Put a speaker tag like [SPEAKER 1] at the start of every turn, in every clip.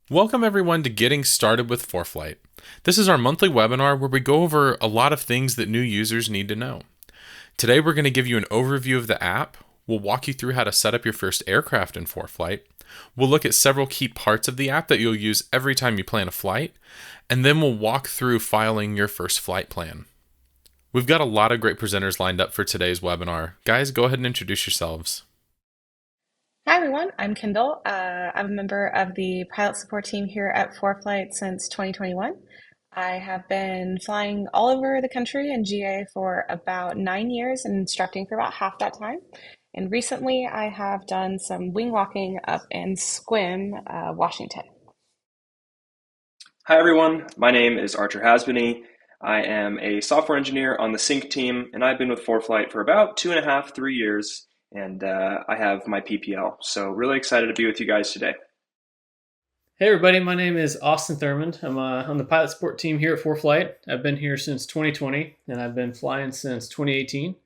[SPEAKER 1] Welcome everyone to Getting Started with ForeFlight. This is our monthly webinar where we go over a lot of things that new users need to know. Today we're going to give you an overview of the app. We'll walk you through how to set up your first aircraft in ForeFlight. We'll look at several key parts of the app that you'll use every time you plan a flight. And then we'll walk through filing your first flight plan. We've got a lot of great presenters lined up for today's webinar. Guys, go ahead and introduce yourselves.
[SPEAKER 2] Hi everyone, I'm Kendall. I'm a member of the pilot support team here at ForeFlight since 2021. I have been flying all over the country in GA for about 9 years and instructing for about half that time. And recently I have done some wing walking up in Sequim, Washington.
[SPEAKER 3] Hi everyone, my name is Archer Hasbany. I am a software engineer on the Sync team, and I've been with ForeFlight for about 2.5, 3 years, and I have my PPL. So really excited to be with you guys today.
[SPEAKER 4] Hey everybody, my name is Austin Thurmond. I'm on the pilot support team here at ForeFlight. I've been here since 2020, and I've been flying since 2018.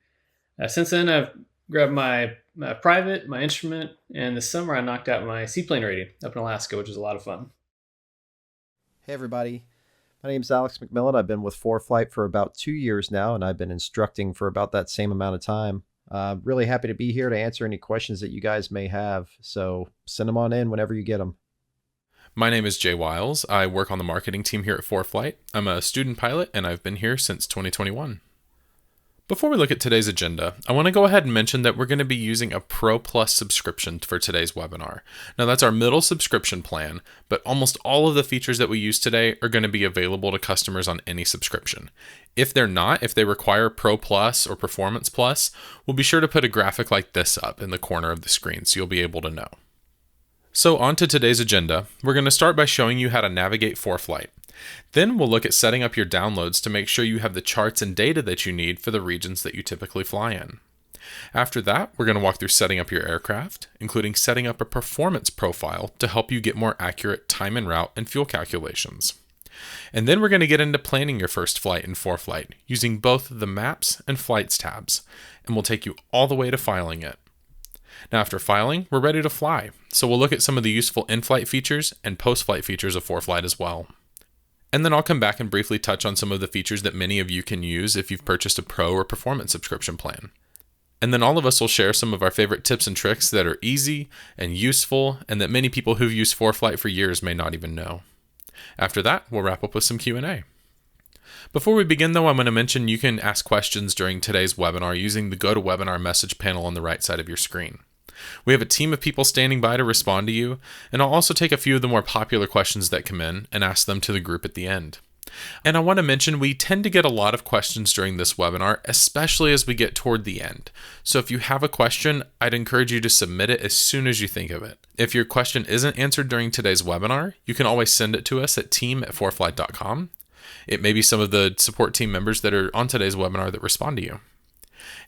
[SPEAKER 4] Since then, I've grabbed my private, my instrument, and this summer I knocked out my seaplane rating up in Alaska, which was a lot of fun.
[SPEAKER 5] Hey everybody, my name is Alex McMillan. I've been with ForeFlight for about 2 years now, and I've been instructing for about that same amount of time. Really happy to be here to answer any questions that you guys may have, so send them on in whenever you get them.
[SPEAKER 1] My name is Jay Wiles. I work on the marketing team here at ForeFlight. I'm a student pilot and I've been here since 2021. Before we look at today's agenda, I want to go ahead and mention that we're going to be using a Pro Plus subscription for today's webinar. Now that's our middle subscription plan, but almost all of the features that we use today are going to be available to customers on any subscription. If they're not, if they require Pro Plus or Performance Plus, we'll be sure to put a graphic like this up in the corner of the screen so you'll be able to know. So on to today's agenda, we're going to start by showing you how to navigate ForeFlight. Then we'll look at setting up your downloads to make sure you have the charts and data that you need for the regions that you typically fly in. After that, we're going to walk through setting up your aircraft, including setting up a performance profile to help you get more accurate time and route and fuel calculations. And then we're going to get into planning your first flight in ForeFlight using both the Maps and Flights tabs, and we'll take you all the way to filing it. Now after filing, we're ready to fly, so we'll look at some of the useful in-flight features and post-flight features of ForeFlight as well. And then I'll come back and briefly touch on some of the features that many of you can use if you've purchased a Pro or Performance subscription plan. And then all of us will share some of our favorite tips and tricks that are easy and useful and that many people who've used ForeFlight for years may not even know. After that, we'll wrap up with some Q&A. Before we begin though, I'm going to mention you can ask questions during today's webinar using the GoToWebinar message panel on the right side of your screen. We have a team of people standing by to respond to you, and I'll also take a few of the more popular questions that come in and ask them to the group at the end. And I want to mention we tend to get a lot of questions during this webinar, especially as we get toward the end. So if you have a question, I'd encourage you to submit it as soon as you think of it. If your question isn't answered during today's webinar, you can always send it to us at team@foreflight.com. It may be some of the support team members that are on today's webinar that respond to you.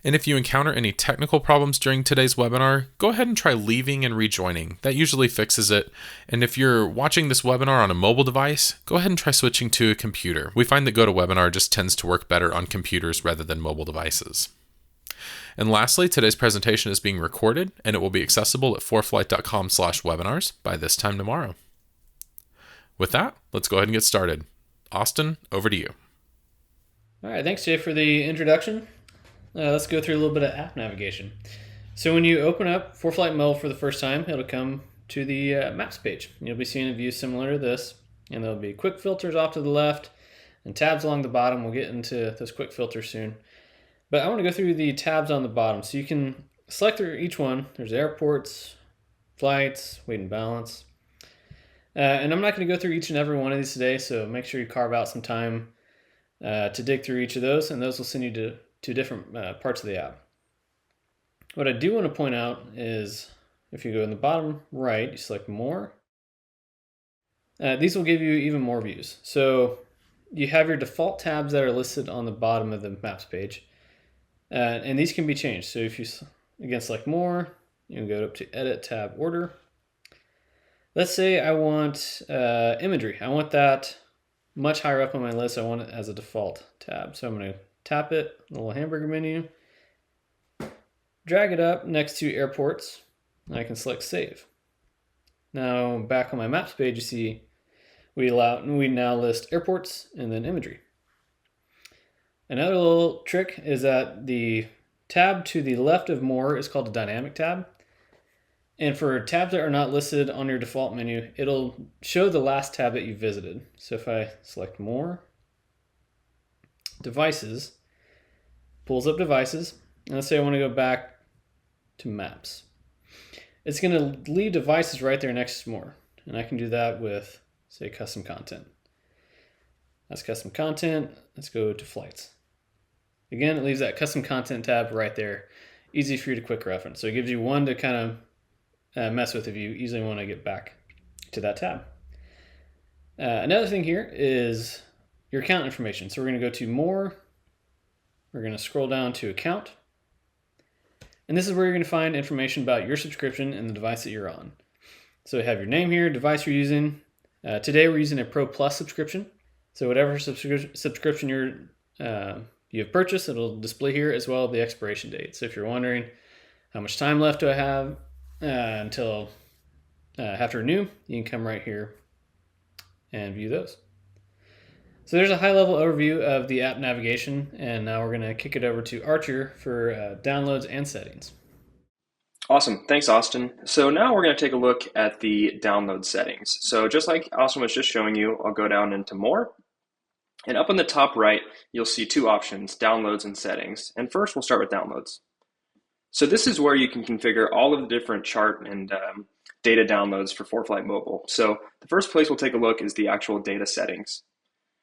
[SPEAKER 1] And if you encounter any technical problems during today's webinar, go ahead and try leaving and rejoining. That usually fixes it. And if you're watching this webinar on a mobile device, go ahead and try switching to a computer. We find that GoToWebinar just tends to work better on computers rather than mobile devices. And lastly, today's presentation is being recorded and it will be accessible at foreflight.com/webinars by this time tomorrow. With that, let's go ahead and get started. Austin, over to you.
[SPEAKER 4] All right, thanks Jay for the introduction. Let's go through a little bit of app navigation. So when you open up ForeFlight Mobile for the first time, it'll come to the Maps page. You'll be seeing a view similar to this, and there'll be quick filters off to the left and tabs along the bottom. We'll get into those quick filters soon. But I want to go through the tabs on the bottom. So you can select through each one. There's airports, flights, weight and balance. And I'm not going to go through each and every one of these today, so make sure you carve out some time to dig through each of those, and those will send you to different parts of the app. What I do want to point out is if you go in the bottom right, you select more. These will give you even more views. So you have your default tabs that are listed on the bottom of the Maps page. And these can be changed. So if you again select more, you can go up to Edit Tab Order. Let's say I want imagery. I want that much higher up on my list. I want it as a default tab. So I'm going to tap it, the little hamburger menu, drag it up next to airports, and I can select save. Now back on my maps page, you see we now list airports and then imagery. Another little trick is that the tab to the left of more is called a dynamic tab. And for tabs that are not listed on your default menu, it'll show the last tab that you visited. So if I select more, devices, pulls up devices, and let's say I want to go back to maps. It's going to leave devices right there next to more. And I can do that with, say, custom content. That's custom content. Let's go to flights. Again, it leaves that custom content tab right there. Easy for you to quick reference. So it gives you one to kind of mess with if you easily want to get back to that tab. Another thing here is your account information. So we're going to go to more. We're going to scroll down to account. And this is where you're going to find information about your subscription and the device that you're on. So you have your name here, device you're using. Today we're using a Pro Plus subscription. So whatever subscription you have purchased, it'll display here as well as the expiration date. So if you're wondering how much time left do I have until I have to renew, you can come right here and view those. So there's a high-level overview of the app navigation, and now we're going to kick it over to Archer for downloads and settings.
[SPEAKER 3] Awesome. Thanks, Austin. So now we're going to take a look at the download settings. So just like Austin was just showing you, I'll go down into more. And up on the top right, you'll see two options, downloads and settings. And first, we'll start with downloads. So this is where you can configure all of the different chart and data downloads for ForeFlight Mobile. So the first place we'll take a look is the actual data settings.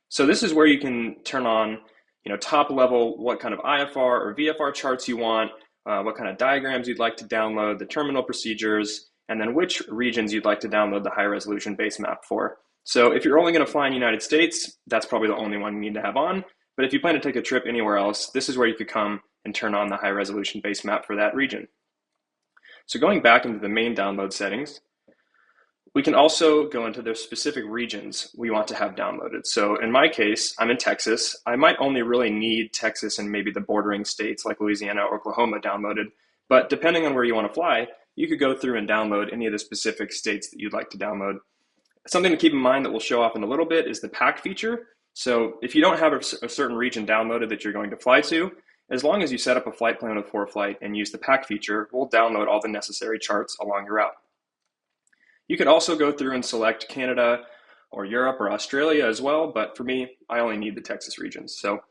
[SPEAKER 3] So this is where you can turn on, top level, what kind of IFR or VFR charts you want, what kind of diagrams you'd like to download, the terminal procedures, and then which regions you'd like to download the high resolution base map for. So if you're only going to fly in the United States, that's probably the only one you need to have on. But if you plan to take a trip anywhere else, this is where you could come and turn on the high resolution base map for that region. So going back into the main download settings, we can also go into the specific regions we want to have downloaded. So in my case, I'm in Texas. I might only really need Texas and maybe the bordering states like Louisiana or Oklahoma downloaded. But depending on where you want to fly, you could go through and download any of the specific states that you'd like to download. Something to keep in mind that we'll show off in a little bit is the pack feature. So if you don't have a certain region downloaded that you're going to fly to, as long as you set up a flight plan with ForeFlight and use the pack feature, we'll download all the necessary charts along your route. You could also go through and select Canada or Europe or Australia as well, but for me, I only need the Texas regions. So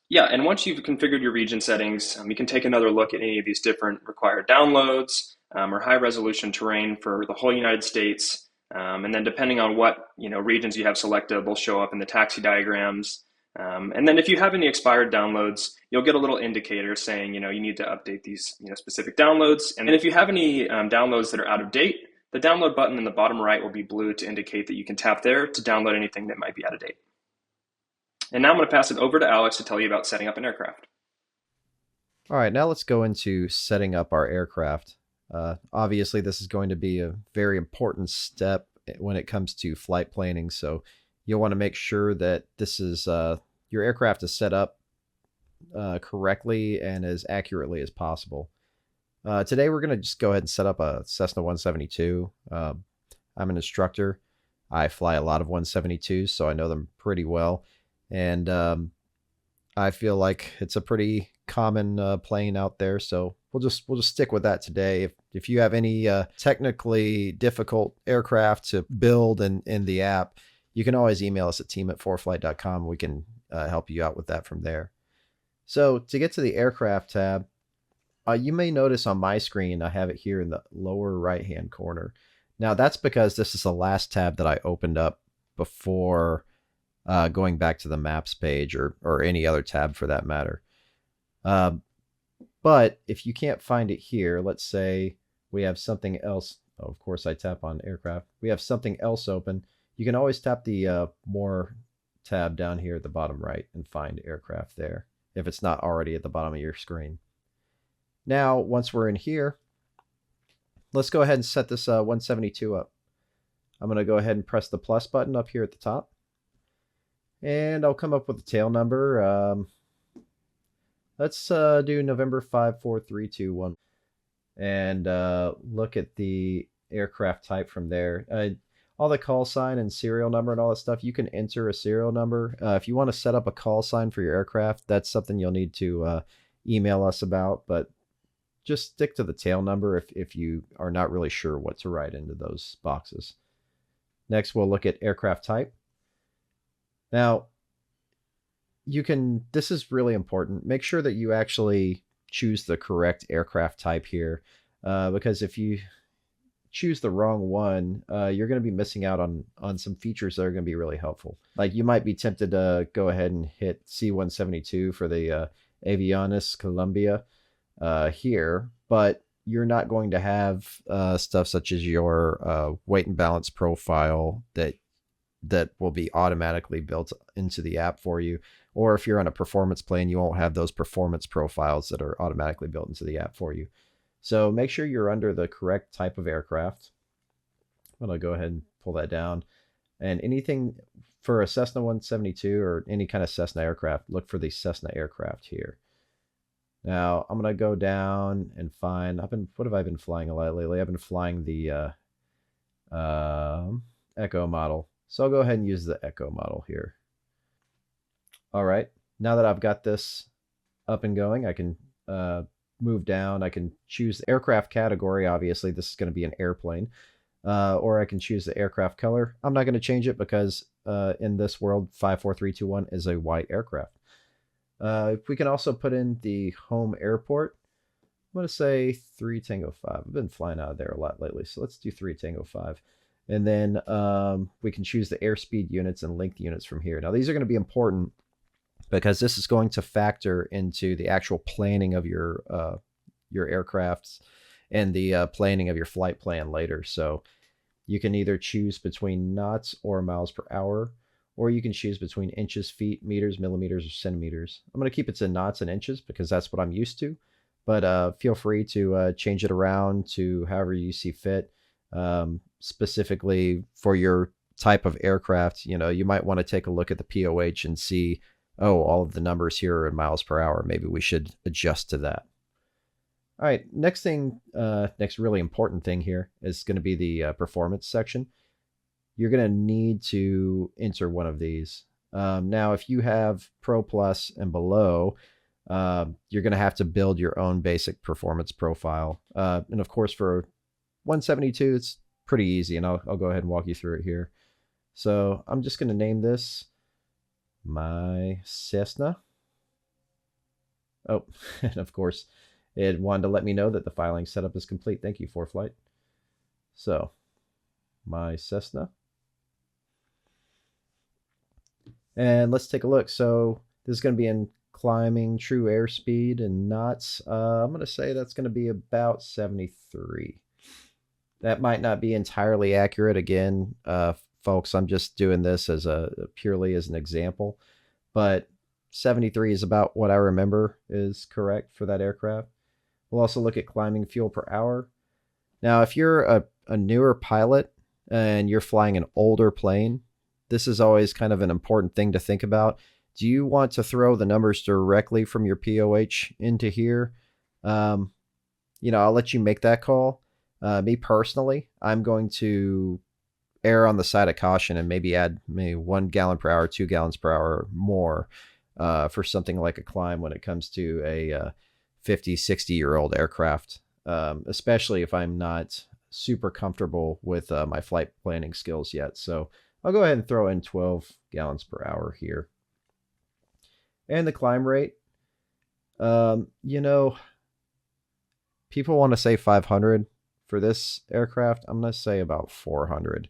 [SPEAKER 3] yeah, and once you've configured your region settings, you can take another look at any of these different required downloads or high resolution terrain for the whole United States. And then depending on what regions you have selected, they'll show up in the taxi diagrams. And then if you have any expired downloads, you'll get a little indicator saying, you need to update these specific downloads. And then if you have any downloads that are out of date, the download button in the bottom right will be blue to indicate that you can tap there to download anything that might be out of date. And now I'm going to pass it over to Alex to tell you about setting up an aircraft.
[SPEAKER 5] All right, now let's go into setting up our aircraft. Obviously, this is going to be a very important step when it comes to flight planning. So you'll want to make sure that this is your aircraft is set up correctly and as accurately as possible. Today, we're going to just go ahead and set up a Cessna 172. I'm an instructor. I fly a lot of 172s, so I know them pretty well. And I feel like it's a pretty common plane out there, so we'll just stick with that today. If you have any technically difficult aircraft to build in the app, you can always email us at team@foreflight.com. We can help you out with that from there. So to get to the aircraft tab, you may notice on my screen, I have it here in the lower right-hand corner. Now that's because this is the last tab that I opened up before going back to the maps page or any other tab for that matter. But if you can't find it here, let's say we have something else. Oh, of course, I tap on aircraft. We have something else open. You can always tap the more tab down here at the bottom right and find aircraft there if it's not already at the bottom of your screen. Now, once we're in here, let's go ahead and set this 172 up. I'm going to go ahead and press the plus button up here at the top. And I'll come up with a tail number. Let's do November 54321 and look at the aircraft type from there. All the call sign and serial number and all that stuff, you can enter a serial number. If you want to set up a call sign for your aircraft, that's something you'll need to email us about, but just stick to the tail number if you are not really sure what to write into those boxes. Next, we'll look at aircraft type. Now, this is really important. Make sure that you actually choose the correct aircraft type here, because if you choose the wrong one, you're going to be missing out on some features that are going to be really helpful. Like you might be tempted to go ahead and hit C-172 for the Aviones Columbia here, but you're not going to have stuff such as your weight and balance profile that will be automatically built into the app for you. Or if you're on a performance plane, you won't have those performance profiles that are automatically built into the app for you. So make sure you're under the correct type of aircraft. I'm going to go ahead and pull that down. And anything for a Cessna 172 or any kind of Cessna aircraft, look for the Cessna aircraft here. Now I'm going to go down and find, what have I been flying a lot lately? I've been flying the Echo model. So I'll go ahead and use the Echo model here. All right, now that I've got this up and going, I can move down. I can choose the aircraft category. Obviously, this is going to be an airplane. Or I can choose the aircraft color. I'm not going to change it because in this world, 54321 is a white aircraft. We can also put in the home airport. I'm going to say 3 Tango 5. I've been flying out of there a lot lately, so let's do 3 Tango 5. And then we can choose the airspeed units and length units from here. Now, these are going to be important because this is going to factor into the actual planning of your aircrafts and the planning of your flight plan later. So you can either choose between knots or miles per hour, or you can choose between inches, feet, meters, millimeters, or centimeters. I'm going to keep it to knots and inches because that's what I'm used to, but feel free to change it around to however you see fit. Specifically for your type of aircraft, you might want to take a look at the POH and see, oh, all of the numbers here are in miles per hour. Maybe we should adjust to that. All right, next really important thing here is going to be the performance section. You're going to need to enter one of these. Now, if you have Pro Plus and below, you're going to have to build your own basic performance profile. And of course, for 172, it's pretty easy, and I'll go ahead and walk you through it here. So I'm just going to name this my Cessna. Oh, and of course, it wanted to let me know that the filing setup is complete. Thank you, ForeFlight. So, my Cessna. And let's take a look. So this is going to be in climbing, true airspeed, and knots. I'm going to say that's going to be about 73. That might not be entirely accurate. Again, folks, I'm just doing this as purely as an example, but 73 is about what I remember is correct for that aircraft. We'll also look at climbing fuel per hour. Now, if you're a newer pilot and you're flying an older plane, this is always kind of an important thing to think about. Do you want to throw the numbers directly from your POH into here? I'll let you make that call. Me personally, I'm going to err on the side of caution and maybe add 1 gallon per hour, 2 gallons per hour more for something like a climb when it comes to a 50, 60-year-old aircraft, especially if I'm not super comfortable with my flight planning skills yet. So I'll go ahead and throw in 12 gallons per hour here. And the climb rate, people want to say 500 for this aircraft. I'm going to say about 400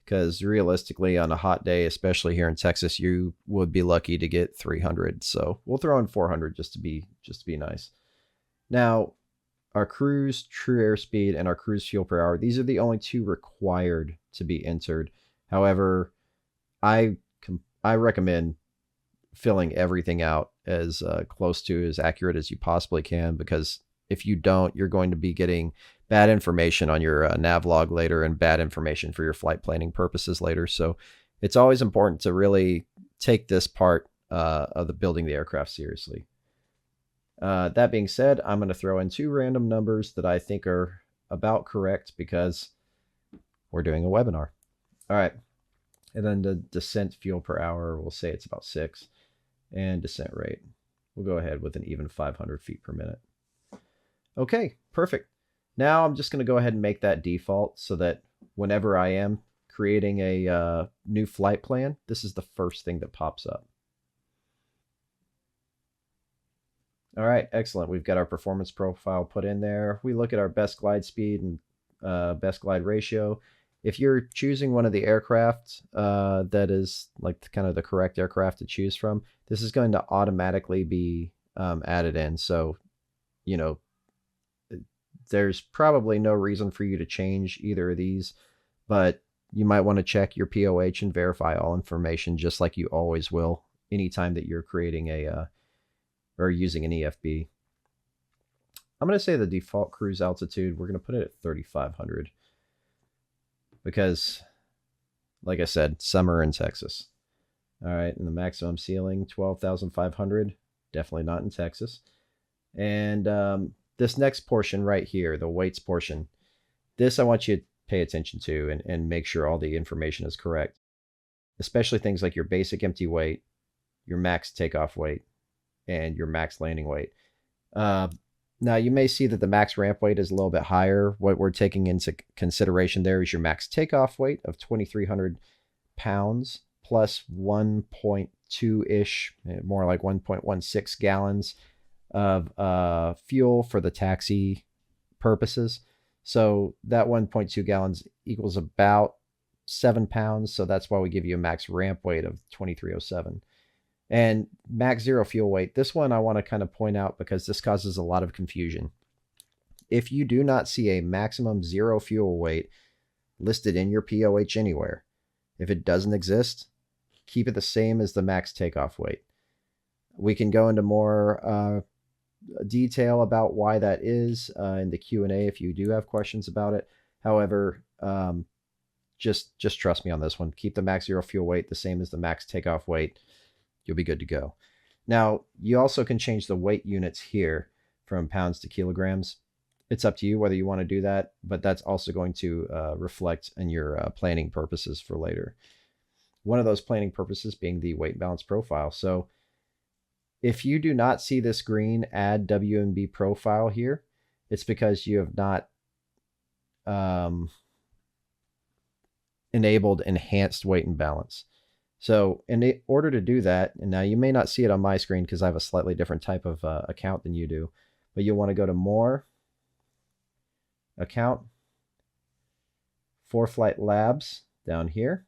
[SPEAKER 5] because realistically on a hot day, especially here in Texas, you would be lucky to get 300. So we'll throw in 400 just to be nice. Now, our cruise true airspeed and our cruise fuel per hour, these are the only two required to be entered. However, I recommend filling everything out as close to as accurate as you possibly can, because if you don't, you're going to be getting bad information on your nav log later and bad information for your flight planning purposes later. So it's always important to really take this part of the building the aircraft seriously. That being said, I'm going to throw in 2 random numbers that I think are about correct because we're doing a webinar. All right. And then the descent fuel per hour, we'll say it's about 6. And descent rate, we'll go ahead with an even 500 feet per minute. Okay, perfect. Now I'm just going to go ahead and make that default so that whenever I am creating a new flight plan, this is the first thing that pops up. All right, excellent. We've got our performance profile put in there. We look at our best glide speed and best glide ratio. If you're choosing one of the aircraft that is like kind of the correct aircraft to choose from, this is going to automatically be added in. So, you know, there's probably no reason for you to change either of these, but you might want to check your POH and verify all information just like you always will anytime that you're creating or using an EFB. I'm going to say the default cruise altitude, we're going to put it at 3,500 because, like I said, summer in Texas. All right, and the maximum ceiling, 12,500, definitely not in Texas. And this next portion right here, the weights portion, this I want you to pay attention to and make sure all the information is correct, especially things like your basic empty weight, your max takeoff weight, and your max landing weight. Now, you may see that the max ramp weight is a little bit higher. What we're taking into consideration there is your max takeoff weight of 2,300 pounds plus 1.2-ish, more like 1.16 gallons of fuel for the taxi purposes. So that 1.2 gallons equals about 7 pounds. So that's why we give you a max ramp weight of 2,307. And max zero fuel weight, this one I want to kind of point out because this causes a lot of confusion. If you do not see a maximum zero fuel weight listed in your POH anywhere, if it doesn't exist, keep it the same as the max takeoff weight. We can go into more detail about why that is in the Q&A if you do have questions about it. However, just trust me on this one. Keep the max zero fuel weight the same as the max takeoff weight. You'll be good to go. Now, you also can change the weight units here from pounds to kilograms. It's up to you whether you want to do that, but that's also going to reflect in your planning purposes for later. One of those planning purposes being the weight balance profile. So if you do not see this green add WMB profile here, it's because you have not enabled enhanced weight and balance. So in order to do that, and now you may not see it on my screen because I have a slightly different type of account than you do, but you'll want to go to More, Account, ForeFlight Labs down here.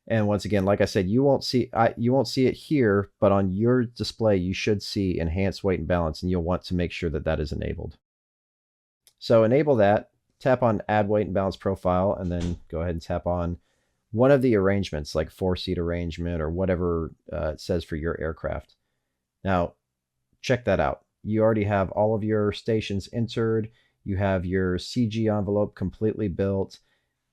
[SPEAKER 5] And once again, like I said, you won't see it here, but on your display, you should see enhanced weight and balance, and you'll want to make sure that that is enabled. So enable that, tap on Add Weight and Balance Profile, and then go ahead and tap on one of the arrangements, like 4-seat arrangement or whatever it says for your aircraft. Now, check that out. You already have all of your stations entered. You have your CG envelope completely built.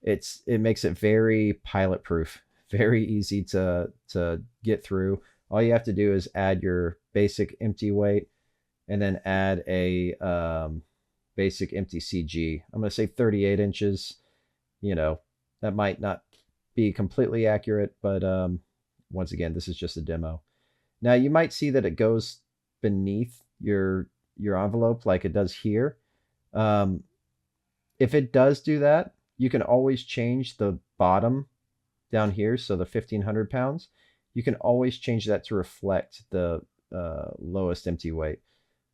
[SPEAKER 5] It makes it very pilot proof, very easy to get through. All you have to do is add your basic empty weight and then add a basic empty CG. I'm going to say 38 inches. You know, that might not be completely accurate, but once again, this is just a demo. Now you might see that it goes beneath your envelope like it does here. If it does do that, you can always change the bottom down here. So the 1,500 pounds, you can always change that to reflect the lowest empty weight.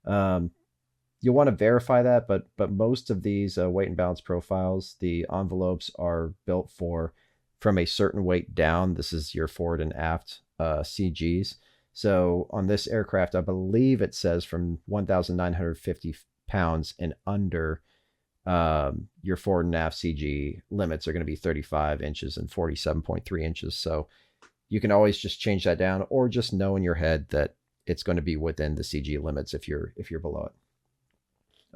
[SPEAKER 5] You'll want to verify that, but most of these weight and balance profiles, the envelopes are built from a certain weight down. This is your forward and aft CGs. So on this aircraft, I believe it says from 1,950 pounds and under, your forward and aft CG limits are going to be 35 inches and 47.3 inches. So you can always just change that down, or just know in your head that it's going to be within the CG limits if you're below it.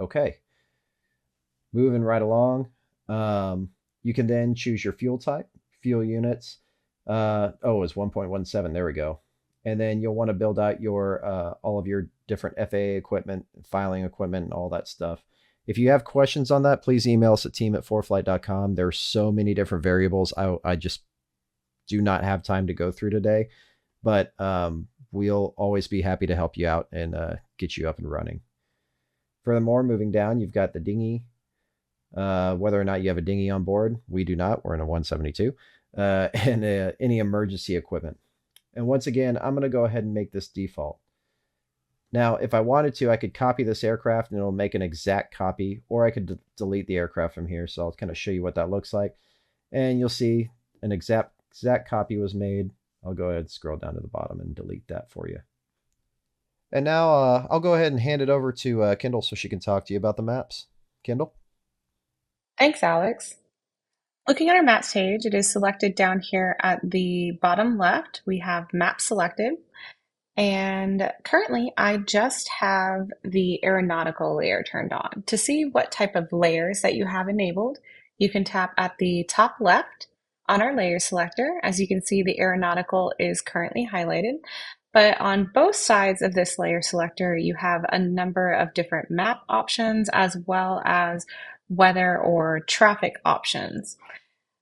[SPEAKER 5] Okay, moving right along. You can then choose your fuel type, fuel units. It's 1.17. There we go. And then you'll want to build out your all of your different FAA equipment, filing equipment, and all that stuff. If you have questions on that, please email us at team@foreflight.com. There are so many different variables I just do not have time to go through today, but we'll always be happy to help you out and get you up and running. Furthermore, moving down, you've got the dinghy. Whether or not you have a dinghy on board, we do not. We're in a 172. And any emergency equipment. And once again, I'm going to go ahead and make this default. Now, if I wanted to, I could copy this aircraft and it'll make an exact copy, or I could delete the aircraft from here. So I'll kind of show you what that looks like. And you'll see an exact copy was made. I'll go ahead and scroll down to the bottom and delete that for you. And now I'll go ahead and hand it over to Kendall so she can talk to you about the maps. Kendall?
[SPEAKER 2] Thanks, Alex. Looking at our maps page, it is selected down here at the bottom left. We have map selected. And currently, I just have the aeronautical layer turned on. To see what type of layers that you have enabled, you can tap at the top left on our layer selector. As you can see, the aeronautical is currently highlighted. But on both sides of this layer selector, you have a number of different map options as well as weather or traffic options.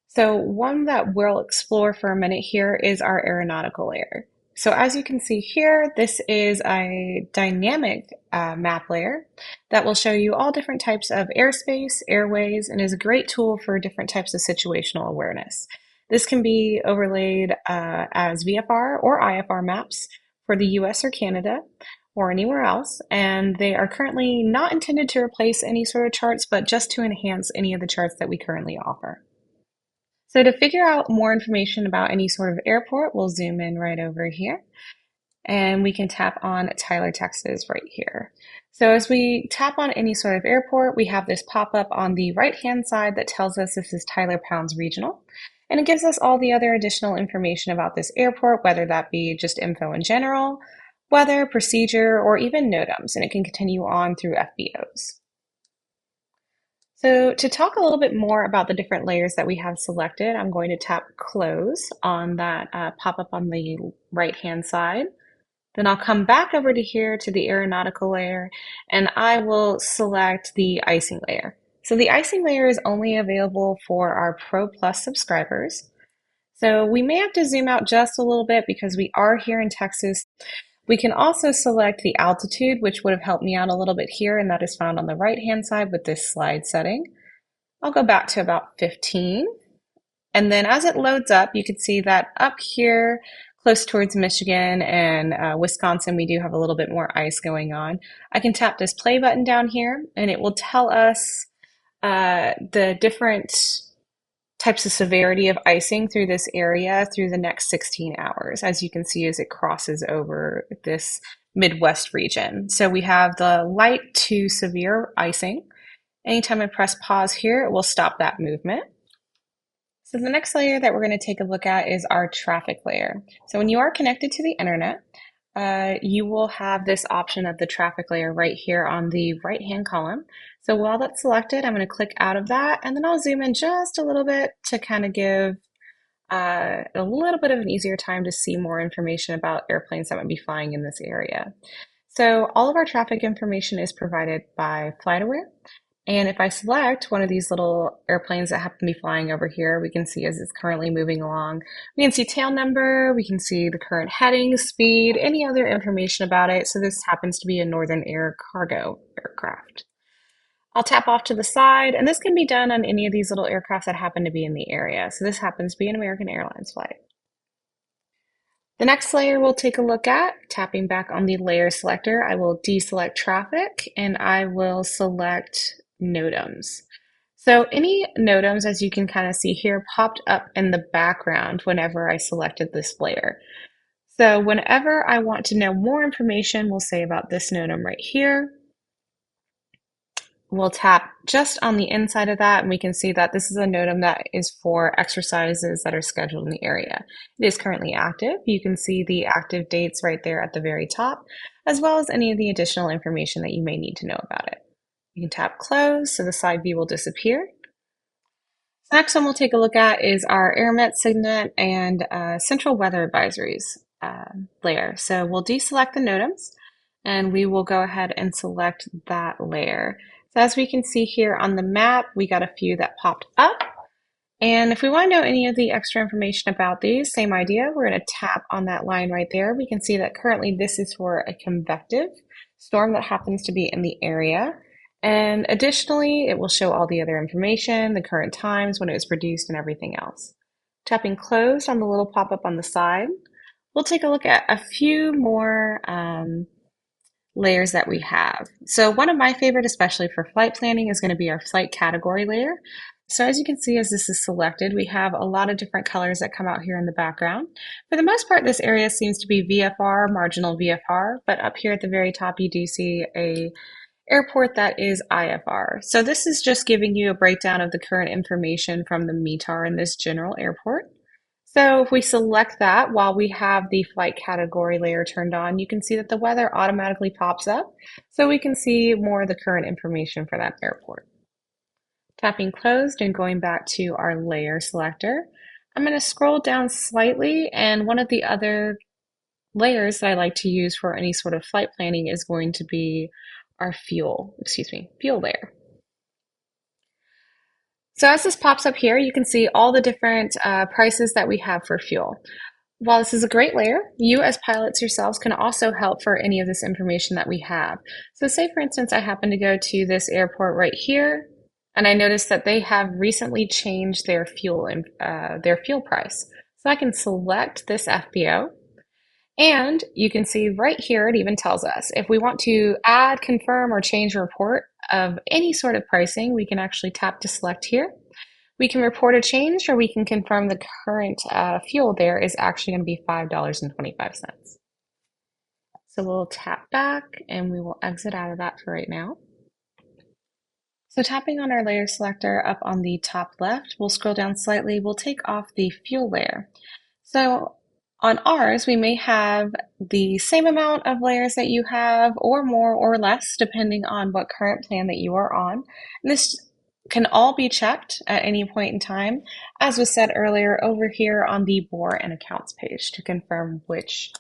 [SPEAKER 2] So one that we'll explore for a minute here is our aeronautical layer. So as you can see here, this is a dynamic map layer that will show you all different types of airspace, airways, and is a great tool for different types of situational awareness. This can be overlaid as VFR or IFR maps for the US or Canada or anywhere else, and they are currently not intended to replace any sort of charts, but just to enhance any of the charts that we currently offer. So to figure out more information about any sort of airport, we'll zoom in right over here and we can tap on Tyler, Texas right here. So as we tap on any sort of airport, we have this pop up on the right-hand side that tells us this is Tyler Pounds Regional. And it gives us all the other additional information about this airport, whether that be just info in general, weather, procedure, or even NOTAMs, and it can continue on through FBOs. So to talk a little bit more about the different layers that we have selected, I'm going to tap close on that pop-up on the right-hand side. Then I'll come back over to here to the aeronautical layer and I will select the icing layer. So the icing layer is only available for our Pro Plus subscribers. So we may have to zoom out just a little bit because we are here in Texas. We can also select the altitude, which would have helped me out a little bit here, and that is found on the right-hand side with this slide setting. I'll go back to about 15. And then as it loads up, you can see that up here, close towards Michigan and Wisconsin, we do have a little bit more ice going on. I can tap this play button down here, and it will tell us the different types of severity of icing through this area through the next 16 hours, as you can see as it crosses over this Midwest region. So we have the light to severe icing. Anytime I press pause here, it will stop that movement. So the next layer that we're going to take a look at is our traffic layer. So when you are connected to the internet, you will have this option of the traffic layer right here on the right-hand column. So while that's selected, I'm going to click out of that, and then I'll zoom in just a little bit to kind of give a little bit of an easier time to see more information about airplanes that might be flying in this area. So all of our traffic information is provided by FlightAware. And if I select one of these little airplanes that happen to be flying over here, we can see as it's currently moving along. We can see tail number, we can see the current heading, speed, any other information about it. So this happens to be a Northern Air cargo aircraft. I'll tap off to the side, and this can be done on any of these little aircraft that happen to be in the area. So this happens to be an American Airlines flight. The next layer we'll take a look at, tapping back on the layer selector, I will deselect traffic and I will select NOTAMs. So any NOTAMs, as you can kind of see here, popped up in the background whenever I selected this layer. So whenever I want to know more information, we'll say about this NOTAM right here. We'll tap just on the inside of that, and we can see that this is a NOTAM that is for exercises that are scheduled in the area. It is currently active. You can see the active dates right there at the very top, as well as any of the additional information that you may need to know about it. You can tap close, so the side view will disappear. The next one we'll take a look at is our AirMet, SIGNET, and Central Weather Advisories layer. So we'll deselect the NOTAMs, and we will go ahead and select that layer. So as we can see here on the map, we got a few that popped up. And if we want to know any of the extra information about these, same idea, we're going to tap on that line right there. We can see that currently this is for a convective storm that happens to be in the area. And additionally, it will show all the other information, the current times, when it was produced, and everything else. Tapping closed on the little pop-up on the side, we'll take a look at a few more layers that we have. So one of my favorite, especially for flight planning, is going to be our flight category layer. So as you can see, as this is selected, we have a lot of different colors that come out here in the background. For the most part, this area seems to be VFR, marginal VFR, but up here at the very top, you do see a airport that is IFR. So this is just giving you a breakdown of the current information from the METAR in this general airport. So if we select that while we have the flight category layer turned on, you can see that the weather automatically pops up so we can see more of the current information for that airport. Tapping closed and going back to our layer selector, I'm going to scroll down slightly, and one of the other layers that I like to use for any sort of flight planning is going to be our fuel layer. So as this pops up here, you can see all the different prices that we have for fuel. While this is a great layer, you as pilots yourselves can also help for any of this information that we have. So say for instance, I happen to go to this airport right here, and I notice that they have recently changed their fuel price. So I can select this FBO, and you can see right here, it even tells us if we want to add, confirm, or change a report of any sort of pricing, we can actually tap to select here. We can report a change, or we can confirm the current fuel there is actually going to be $5.25. So we'll tap back and we will exit out of that for right now. So tapping on our layer selector up on the top left, we'll scroll down slightly, we'll take off the fuel layer. So on ours, we may have the same amount of layers that you have, or more or less, depending on what current plan that you are on. And this can all be checked at any point in time, as was said earlier, over here on the Bore and Accounts page to confirm which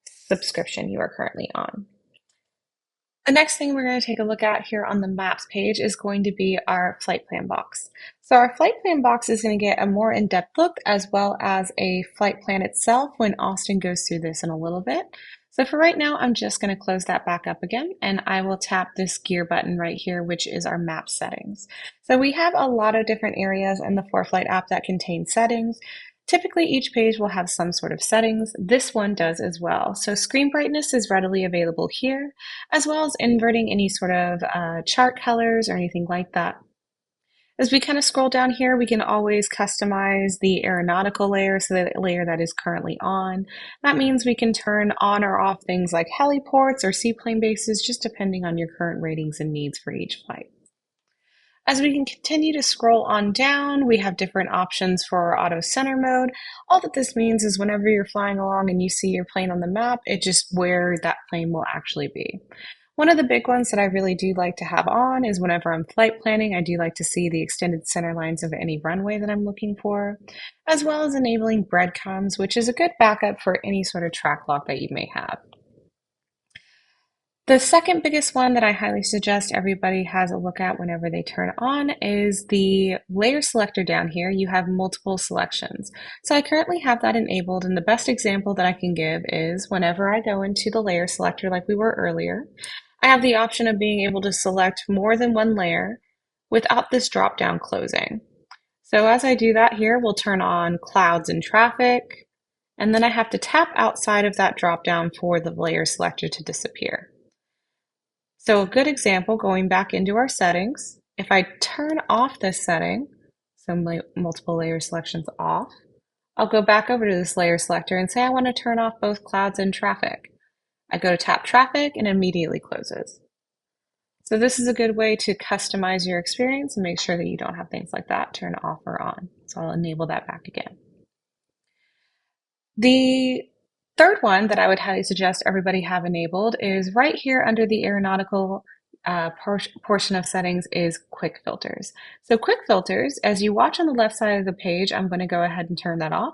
[SPEAKER 2] subscription you are currently on. The next thing we're going to take a look at here on the Maps page is going to be our flight plan box. So our flight plan box is going to get a more in-depth look, as well as a flight plan itself when Austin goes through this in a little bit. So for right now, I'm just going to close that back up again, and I will tap this gear button right here, which is our map settings. So we have a lot of different areas in the ForeFlight app that contain settings. Typically, each page will have some sort of settings. This one does as well. So screen brightness is readily available here, as well as inverting any sort of chart colors or anything like that. As we kind of scroll down here, we can always customize the aeronautical layer, so the layer that is currently on. That means we can turn on or off things like heliports or seaplane bases, just depending on your current ratings and needs for each flight. As we can continue to scroll on down, we have different options for our auto center mode. All that this means is whenever you're flying along and you see your plane on the map, it's just where that plane will actually be. One of the big ones that I really do like to have on is whenever I'm flight planning, I do like to see the extended center lines of any runway that I'm looking for, as well as enabling breadcrumbs, which is a good backup for any sort of track lock that you may have. The second biggest one that I highly suggest everybody has a look at whenever they turn on is the layer selector down here. You have multiple selections. So I currently have that enabled, and the best example that I can give is whenever I go into the layer selector like we were earlier, I have the option of being able to select more than one layer without this drop down closing. So as I do that here, we'll turn on clouds and traffic, and then I have to tap outside of that drop down for the layer selector to disappear. So a good example, going back into our settings, if I turn off this setting, so multiple layer selections off, I'll go back over to this layer selector and say I want to turn off both clouds and traffic. I go to tap traffic and it immediately closes. So this is a good way to customize your experience and make sure that you don't have things like that turn off or on. So I'll enable that back again. The third one that I would highly suggest everybody have enabled is right here under the aeronautical portion of settings is quick filters. So quick filters, as you watch on the left side of the page, I'm going to go ahead and turn that off.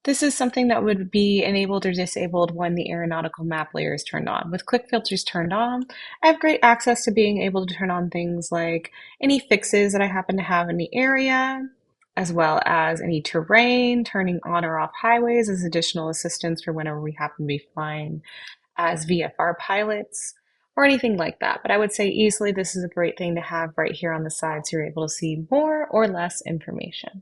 [SPEAKER 2] This is something that would be enabled or disabled when the aeronautical map layer is turned on. With quick filters turned on, I have great access to being able to turn on things like any fixes that I happen to have in the area, as well as any terrain, turning on or off highways as additional assistance for whenever we happen to be flying as VFR pilots, or anything like that. But I would say easily this is a great thing to have right here on the side so you're able to see more or less information.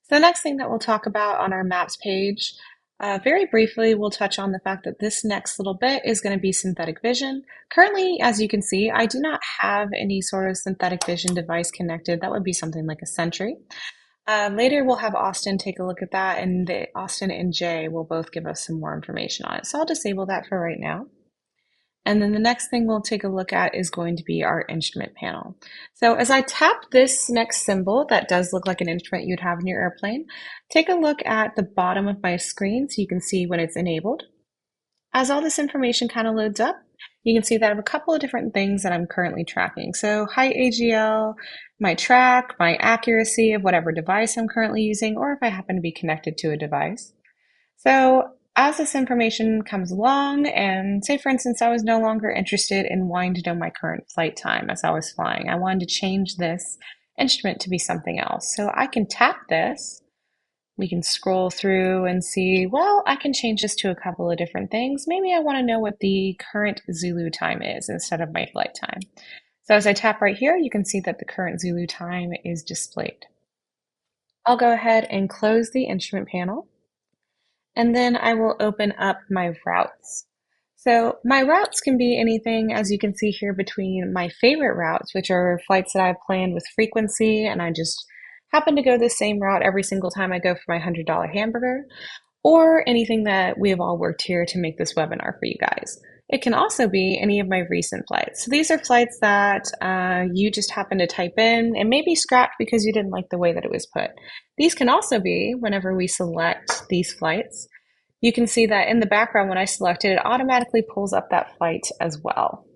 [SPEAKER 2] So the next thing that we'll talk about on our maps page, very briefly, we'll touch on the fact that this next little bit is going to be synthetic vision. Currently, as you can see, I do not have any sort of synthetic vision device connected. That would be something like a Sentry. Later, we'll have Austin take a look at that, and Austin and Jay will both give us some more information on it. So I'll disable that for right now. And then the next thing we'll take a look at is going to be our instrument panel. So as I tap this next symbol that does look like an instrument you'd have in your airplane, take a look at the bottom of my screen so you can see when it's enabled. As all this information kind of loads up, you can see that I have a couple of different things that I'm currently tracking. So height AGL, my track, my accuracy of whatever device I'm currently using, or if I happen to be connected to a device. So as this information comes along, and say for instance, I was no longer interested in wanting to know my current flight time as I was flying. I wanted to change this instrument to be something else. So I can tap this. We can scroll through and see, well, I can change this to a couple of different things. Maybe I want to know what the current Zulu time is instead of my flight time. So as I tap right here, you can see that the current Zulu time is displayed. I'll go ahead and close the instrument panel. And then I will open up my routes. So my routes can be anything, as you can see here, between my favorite routes, which are flights that I've planned with frequency, and I just happen to go the same route every single time I go for my $100 hamburger, or anything that we have all worked here to make this webinar for you guys. It can also be any of my recent flights. So these are flights that you just happen to type in and maybe scrapped because you didn't like the way that it was put. These can also be whenever we select these flights. You can see that in the background when I select it, it automatically pulls up that flight as well.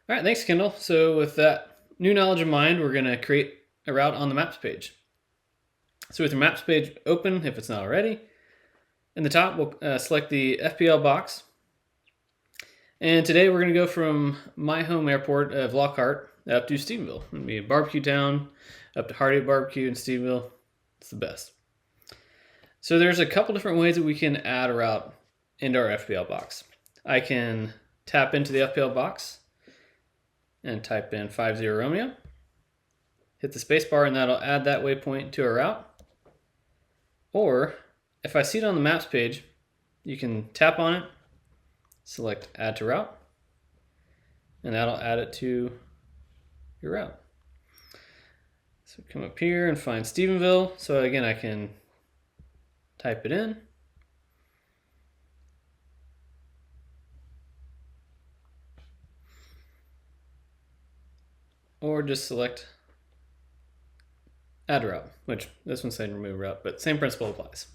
[SPEAKER 4] All right, thanks, Kendall. So with that new knowledge in mind, we're going to create a route on the maps page. So with your maps page open, if it's not already, in the top, we'll select the FPL box. And today we're going to go from my home airport of Lockhart up to Stephenville. It's going to be a barbecue town, up to Hardy Barbecue in Stephenville. It's the best. So there's a couple different ways that we can add a route into our FPL box. I can tap into the FPL box and type in 50 Romeo. Hit the space bar and that'll add that waypoint to our route. Or if I see it on the maps page, you can tap on it, select add to route, and that'll add it to your route. So come up here and find Stephenville. So again, I can type it in. Or just select add route, which this one's saying remove route, but same principle applies.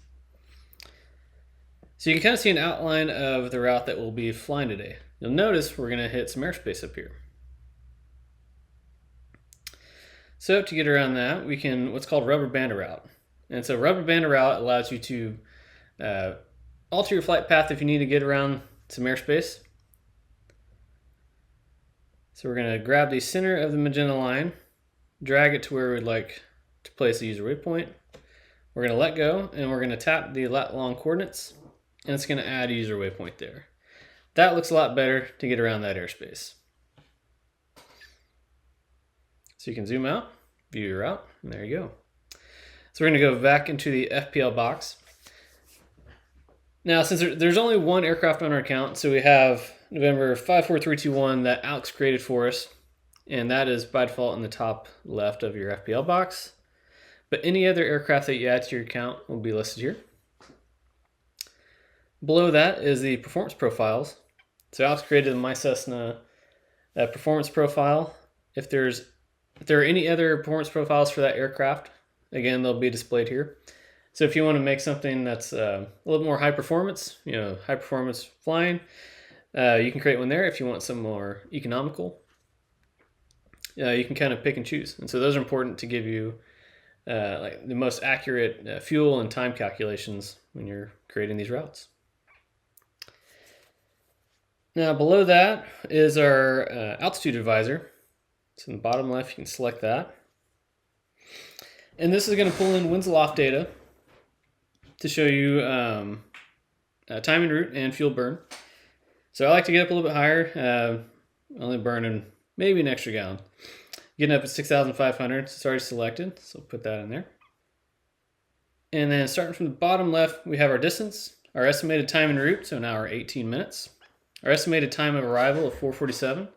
[SPEAKER 4] So you can kind of see an outline of the route that we'll be flying today. You'll notice we're going to hit some airspace up here. So to get around that, we can what's called rubber band a route. And so rubber band a route allows you to alter your flight path if you need to get around some airspace. So we're going to grab the center of the magenta line, drag it to where we'd like to place the user waypoint. We're going to let go, and we're going to tap the lat long coordinates, and it's going to add a user waypoint there. That looks a lot better to get around that airspace. So you can zoom out, view your route, and there you go. So we're going to go back into the FPL box. Now, since there's only one aircraft on our account, so we have November 54321 that Alex created for us, and that is by default in the top left of your FPL box. But any other aircraft that you add to your account will be listed here. Below that is the performance profiles. So Alex created my Cessna performance profile. If there are any other performance profiles for that aircraft, again, they'll be displayed here. So if you want to make something that's a little more high performance, high performance flying, you can create one there. If you want some more economical, you can kind of pick and choose. And so those are important to give you like the most accurate fuel and time calculations when you're creating these routes. Now below that is our altitude advisor. So in the bottom left, you can select that. And this is going to pull in winds aloft data to show you time en route and fuel burn. So I like to get up a little bit higher, only burning maybe an extra gallon. Getting up at 6,500, it's already selected, so put that in there. And then starting from the bottom left, we have our distance, our estimated time en route, so now we're 18 minutes. Our estimated time of arrival of 4:47,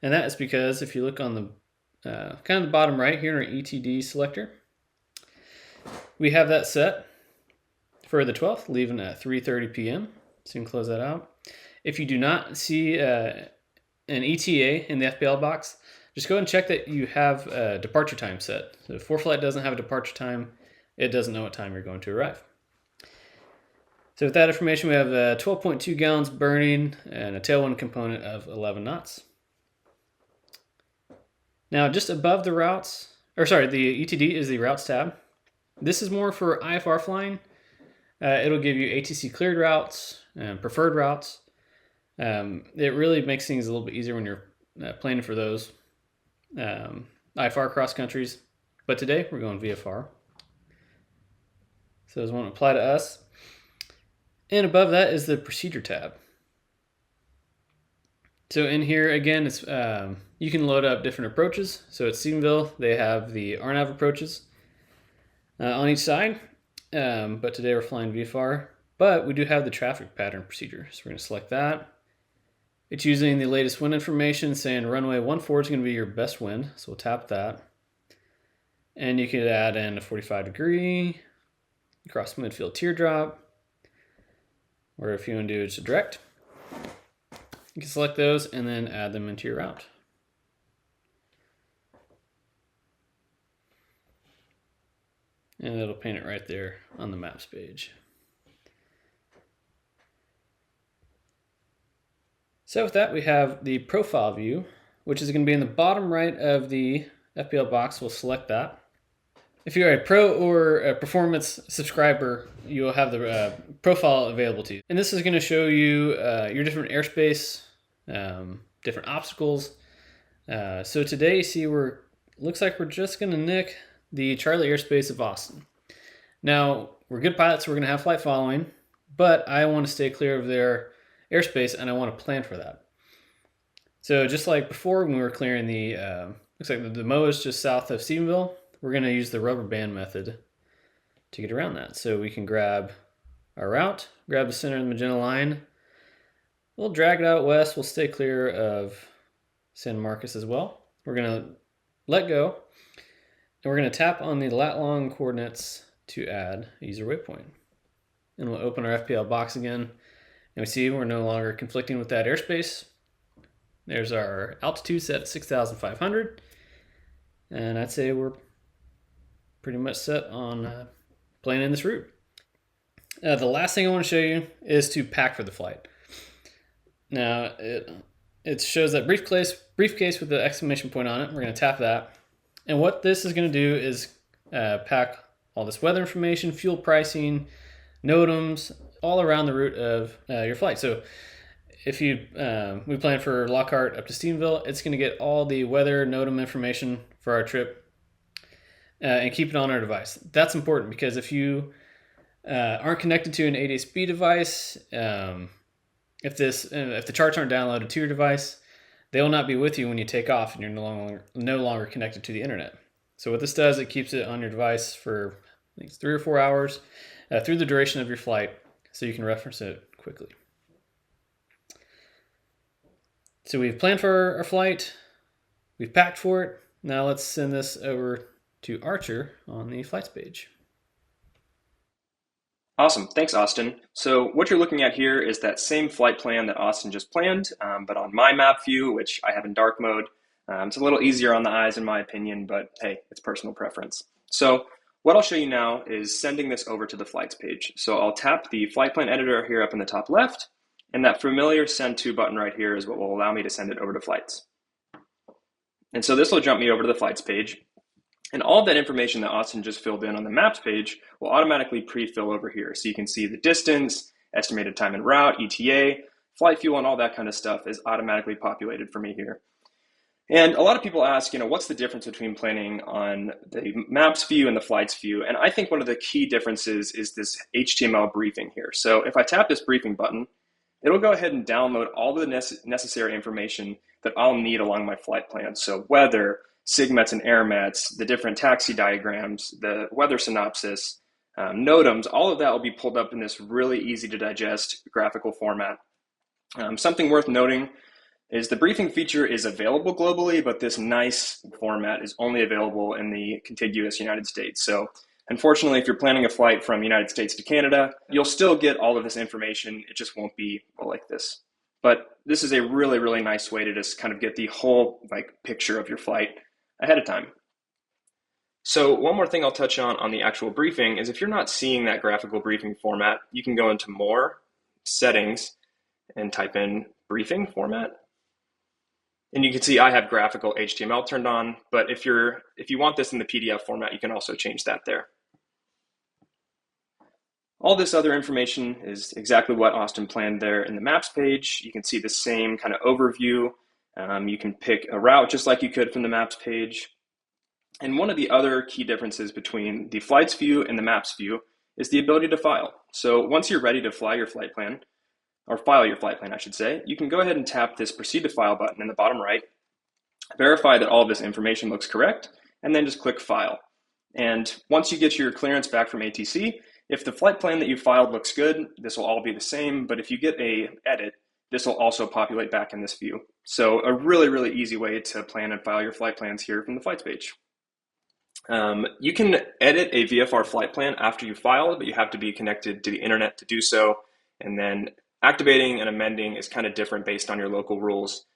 [SPEAKER 4] and that is because if you look on the kind of the bottom right here in our ETD selector, we have that set for the 12th, leaving at 3:30 p.m. So you can close that out. If you do not see an ETA in the FPL box, just go and check that you have a departure time set. So if ForeFlight doesn't have a departure time, it doesn't know what time you're going to arrive. So with that information, we have 12.2 gallons burning and a tailwind component of 11 knots. Now just above the routes, the ETD is the routes tab. This is more for IFR flying. It'll give you ATC cleared routes and preferred routes. It really makes things a little bit easier when you're planning for those IFR cross countries. But today we're going VFR. So those won't apply to us. And above that is the procedure tab. So in here, again, it's you can load up different approaches. So at Stephenville, they have the RNAV approaches on each side. But today we're flying VFR. But we do have the traffic pattern procedure. So we're going to select that. It's using the latest wind information saying runway 14 is going to be your best wind. So we'll tap that. And you could add in a 45-degree, cross midfield teardrop, or if you want to do just a direct, you can select those and then add them into your route. And it'll paint it right there on the maps page. So with that, we have the profile view, which is going to be in the bottom right of the FPL box. We'll select that. If you're a pro or a performance subscriber, you'll have the profile available to you. And this is going to show you your different airspace, different obstacles. So today, looks like we're just going to nick the Charlie airspace of Austin. Now, we're good pilots, so we're going to have flight following, but I want to stay clear of their airspace and I want to plan for that. So just like before when we were clearing looks like the Mo is just south of Stephenville, we're going to use the rubber band method to get around that. So we can grab our route, grab the center of the magenta line. We'll drag it out west. We'll stay clear of San Marcos as well. We're going to let go, and we're going to tap on the lat long coordinates to add a user waypoint. And we'll open our FPL box again, and we see we're no longer conflicting with that airspace. There's our altitude set at 6,500, and I'd say we're pretty much set on playing in this route. The last thing I want to show you is to pack for the flight. Now it shows that briefcase with the exclamation point on it. We're going to tap that, and what this is going to do is pack all this weather information, fuel pricing, NOTAMs, all around the route of your flight. So if we plan for Lockhart up to Stephenville, it's going to get all the weather NOTAM information for our trip and keep it on our device. That's important because if you aren't connected to an ADS-B device, if the charts aren't downloaded to your device, they will not be with you when you take off and you're no longer connected to the internet. So what this does, it keeps it on your device for I think it's 3 or 4 hours through the duration of your flight, so you can reference it quickly. So we've planned for our flight, we've packed for it. Now let's send this over to Archer on the flights page.
[SPEAKER 3] Awesome. Thanks, Austin. So what you're looking at here is that same flight plan that Austin just planned, but on my map view, which I have in dark mode. It's a little easier on the eyes in my opinion, but hey, it's personal preference. So what I'll show you now is sending this over to the flights page. So I'll tap the flight plan editor here up in the top left, and that familiar send to button right here is what will allow me to send it over to flights. And so this will jump me over to the flights page. And all of that information that Austin just filled in on the maps page will automatically pre-fill over here. So you can see the distance, estimated time en route, ETA, flight fuel, and all that kind of stuff is automatically populated for me here. And a lot of people ask, what's the difference between planning on the maps view and the flights view? And I think one of the key differences is this HTML briefing here. So if I tap this briefing button, it'll go ahead and download all the necessary information that I'll need along my flight plan. So weather, SIGMETs and AirMets, the different taxi diagrams, the weather synopsis, NOTAMs, all of that will be pulled up in this really easy to digest graphical format. Something worth noting is the briefing feature is available globally, but this nice format is only available in the contiguous United States. So unfortunately, if you're planning a flight from the United States to Canada, you'll still get all of this information. It just won't be like this. But this is a really, really nice way to just kind of get the whole picture of your flight ahead of time. So one more thing I'll touch on the actual briefing is if you're not seeing that graphical briefing format, you can go into More, Settings, and type in Briefing Format. And you can see I have graphical HTML turned on, but if you want this in the PDF format, you can also change that there. All this other information is exactly what Austin planned there in the maps page. You can see the same kind of overview. You can pick a route just like you could from the maps page. And one of the other key differences between the flights view and the maps view is the ability to file. So once you're ready to fly your flight plan, or file your flight plan, I should say, you can go ahead and tap this Proceed to File button in the bottom right, verify that all of this information looks correct, and then just click File. And once you get your clearance back from ATC, if the flight plan that you filed looks good, this will all be the same, but if you get a edit, this will also populate back in this view. So a really, really easy way to plan and file your flight plans here from the flights page. You can edit a VFR flight plan after you file it, but you have to be connected to the internet to do so, and then activating and amending is kind of different based on your local rules.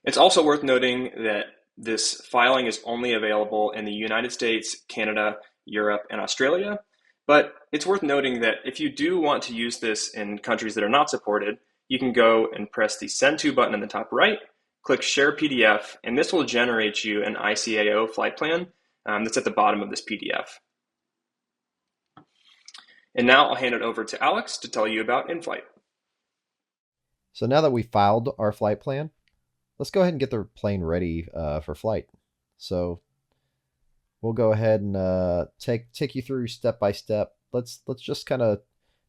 [SPEAKER 3] It's also worth noting that this filing is only available in the United States, Canada, Europe, and Australia. But it's worth noting that if you do want to use this in countries that are not supported, you can go and press the Send To button in the top right, click Share PDF, and this will generate you an ICAO flight plan that's at the bottom of this PDF. And now I'll hand it over to Alex to tell you about Inflight.
[SPEAKER 5] So now that we filed our flight plan, let's go ahead and get the plane ready for flight. So we'll go ahead and take you through step by step. Let's just kind of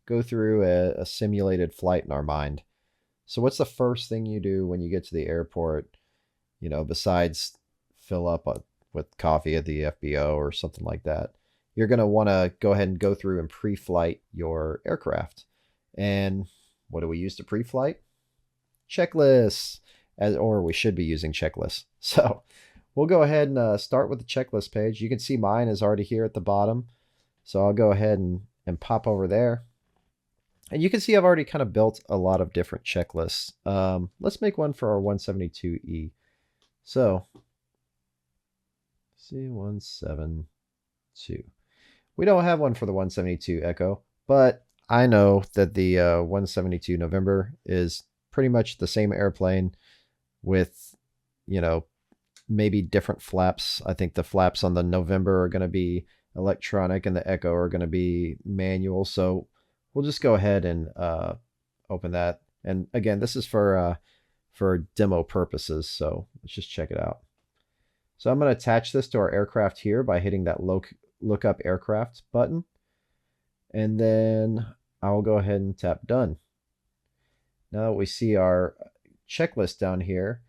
[SPEAKER 5] go through a simulated flight in our mind. So what's the first thing you do when you get to the airport, besides fill up with coffee at the FBO or something like that? You're going to want to go ahead and go through and pre-flight your aircraft. And what do we use to pre-flight? Checklists, or we should be using checklists. So we'll go ahead and start with the checklist page. You can see mine is already here at the bottom. So I'll go ahead and pop over there. And you can see I've already kind of built a lot of different checklists. Let's make one for our 172E. So C172. We don't have one for the 172 Echo, but I know that the 172 November is pretty much the same airplane with, maybe different flaps. I think the flaps on the November are going to be electronic and the Echo are going to be manual. So we'll just go ahead and open that. And again, this is for demo purposes. So let's just check it out. So I'm going to attach this to our aircraft here by hitting that look up aircraft button. And then I'll go ahead and tap done. Now that we see our checklist down here,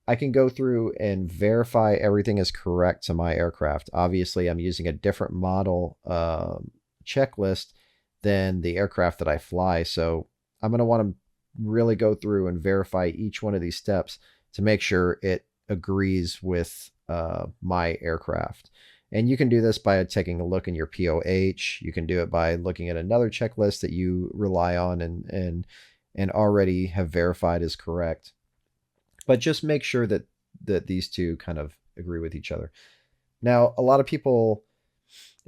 [SPEAKER 5] I can go through and verify everything is correct to my aircraft. Obviously, I'm using a different model checklist than the aircraft that I fly. So I'm going to want to really go through and verify each one of these steps to make sure it agrees with my aircraft. And you can do this by taking a look in your POH. You can do it by looking at another checklist that you rely on and already have verified is correct. But just make sure that these two kind of agree with each other. Now, a lot of people,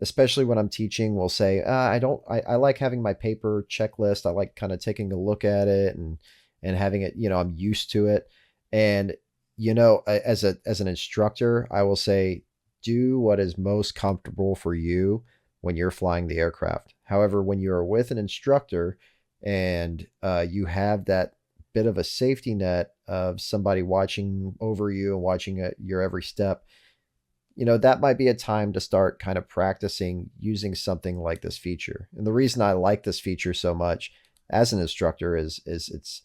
[SPEAKER 5] especially when I'm teaching, will say, I like having my paper checklist. I like kind of taking a look at it and having it, I'm used to it. And, as an instructor, I will say, do what is most comfortable for you when you're flying the aircraft. However, when you're with an instructor and you have that bit of a safety net of somebody watching over you and watching your every step, that might be a time to start kind of practicing using something like this feature. And the reason I like this feature so much as an instructor is it's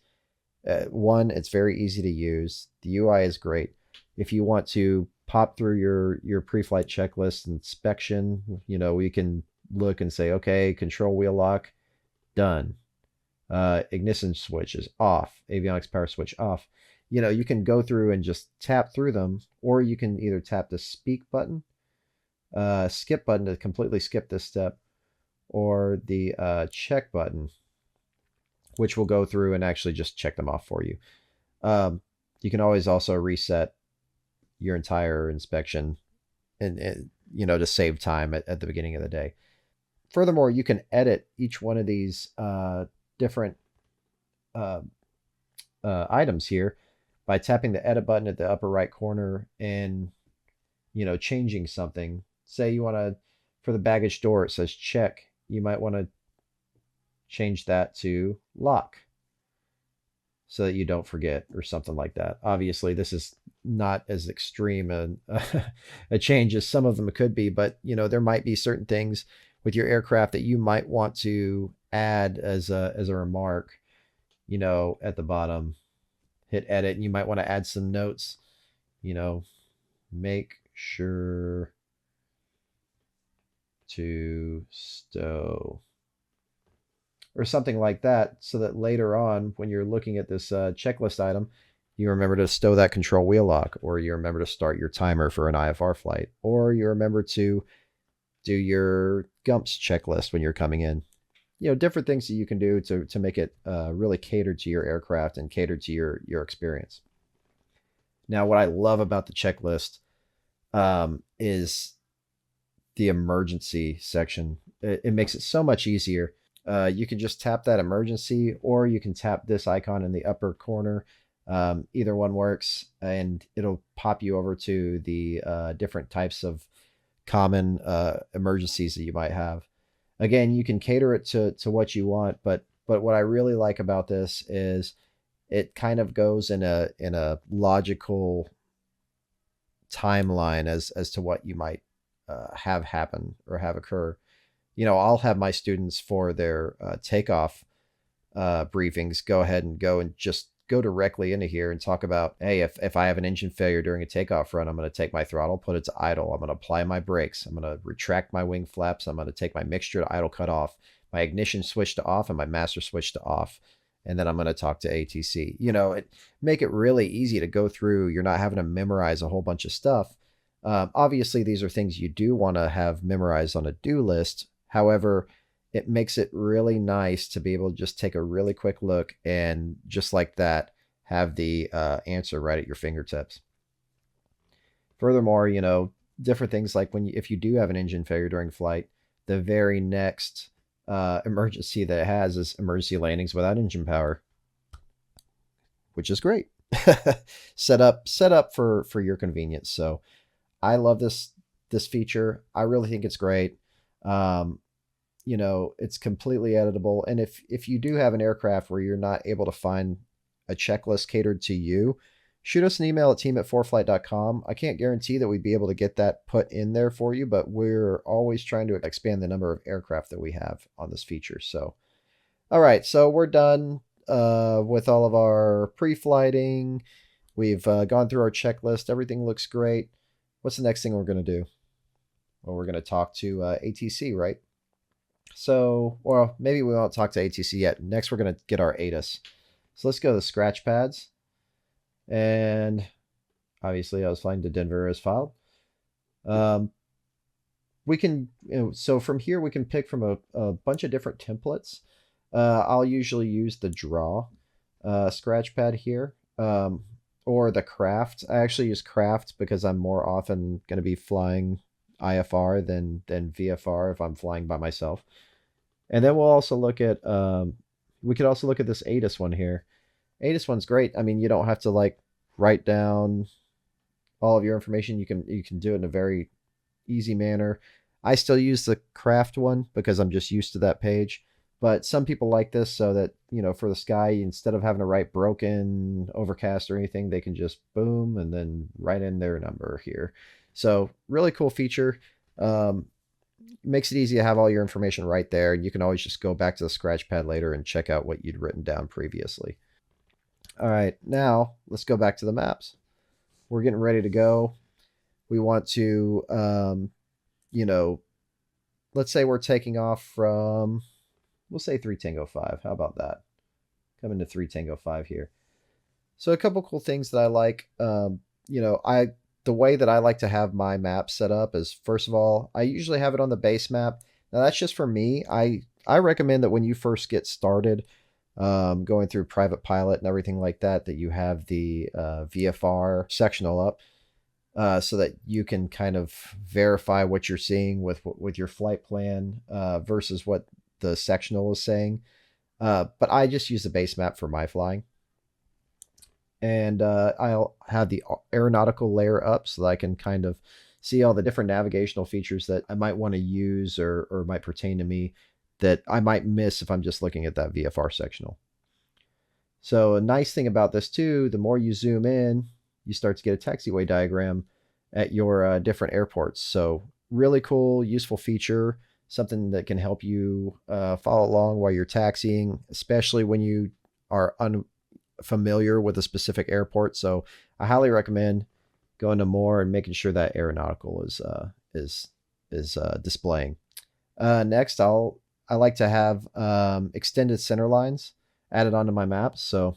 [SPEAKER 5] one, it's very easy to use. The UI is great. If you want to pop through your pre-flight checklist inspection, we can look and say, okay, control wheel lock, done. Ignition switch is off. Avionics power switch off. You can go through and just tap through them, or you can either tap the speak button, skip button to completely skip this step, or the check button, which will go through and actually just check them off for you. You can always also reset your entire inspection and to save time at the beginning of the day. Furthermore, you can edit each one of these different items here by tapping the edit button at the upper right corner and changing something. Say you want to, for the baggage door, it says check. You might want to change that to lock so that you don't forget, or something like that. Obviously, this is not as extreme a change as some of them could be, but there might be certain things with your aircraft that you might want to add as a remark, at the bottom. Hit edit, and you might want to add some notes, make sure to stow, or something like that, so that later on when you're looking at this checklist item, you remember to stow that control wheel lock, or you remember to start your timer for an IFR flight, or you remember to do your GUMPS checklist when you're coming in. Different things that you can do to make it really catered to your aircraft and catered to your experience. Now, what I love about the checklist is the emergency section. It makes it so much easier. You can just tap that emergency, or you can tap this icon in the upper corner. Either one works, and it'll pop you over to the different types of common emergencies that you might have. Again, you can cater it to what you want, but what I really like about this is it kind of goes in a logical timeline as to what you might have happen or have occur. I'll have my students for their takeoff briefings go ahead and just go directly into here and talk about, hey, if I have an engine failure during a takeoff run, I'm going to take my throttle, put it to idle. I'm going to apply my brakes. I'm going to retract my wing flaps. I'm going to take my mixture to idle cutoff, my ignition switch to off, and my master switch to off. And then I'm going to talk to ATC. Make it really easy to go through. You're not having to memorize a whole bunch of stuff. Obviously, these are things you do want to have memorized on a do list. However, it makes it really nice to be able to just take a really quick look and just like that, have the answer right at your fingertips. Furthermore, different things like if you do have an engine failure during flight, the very next emergency that it has is emergency landings without engine power, which is great. set up for your convenience. So I love this feature. I really think it's great. It's completely editable. And if you do have an aircraft where you're not able to find a checklist catered to you, shoot us an email at team@foreflight.com. I can't guarantee that we'd be able to get that put in there for you, but we're always trying to expand the number of aircraft that we have on this feature. So, all right, so we're done with all of our pre-flighting. We've gone through our checklist. Everything looks great. What's the next thing we're going to do? Well, we're going to talk to ATC, right? So, well, maybe we won't talk to ATC yet. Next, we're going to get our ATIS. So let's go to the scratch pads. And obviously, I was flying to Denver as filed. We can, so from here, we can pick from a bunch of different templates. I'll usually use the draw scratch pad here, or the craft. I actually use craft because I'm more often going to be flying IFR than VFR if I'm flying by myself. And then we'll also look at, we could also look at this ATIS one here. ATIS one's great. I mean, you don't have to write down all of your information. You can do it in a very easy manner. I still use the craft one because I'm just used to that page. But some people like this so that, for the sky, instead of having to write broken, overcast, or anything, they can just boom and then write in their number here. So really cool feature. Makes it easy to have all your information right there. And you can always just go back to the scratch pad later and check out what you'd written down previously. All right, now let's go back to the maps. We're getting ready to go. We want to, let's say we're taking off from, we'll say 3 Tango 5. How about that? Coming to 3 Tango 5 here. So a couple cool things that I like. The way that I like to have my map set up is, first of all, I usually have it on the base map. Now that's just for me. I recommend that when you first get started, going through private pilot and everything like that, that you have the VFR sectional up, so that you can kind of verify what you're seeing with your flight plan versus what the sectional is saying. But I just use the base map for my flying. And I'll have the aeronautical layer up so that I can kind of see all the different navigational features that I might want to use or might pertain to me that I might miss if I'm just looking at that VFR sectional. So a nice thing about this too, the more you zoom in, you start to get a taxiway diagram at your different airports. So really cool, useful feature, something that can help you follow along while you're taxiing, especially when you are unfamiliar with a specific airport. So I highly recommend going to more and making sure that aeronautical is displaying. Next, I like to have extended center lines added onto my maps. So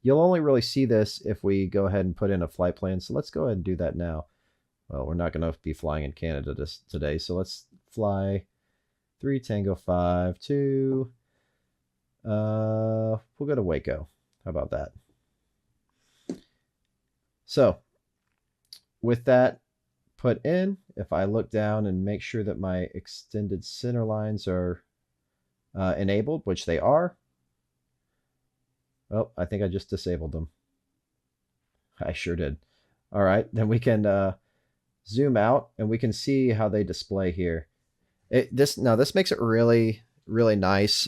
[SPEAKER 5] you'll only really see this if we go ahead and put in a flight plan. So let's go ahead and do that now. Well, we're not going to be flying in Canada today. So let's fly 3 Tango 5 to, we'll go to Waco. How about that? So with that put in, if I look down and make sure that my extended center lines are enabled, which they are. Oh, I think I just disabled them. I sure did. All right, then we can zoom out and we can see how they display here. This makes it really, really nice.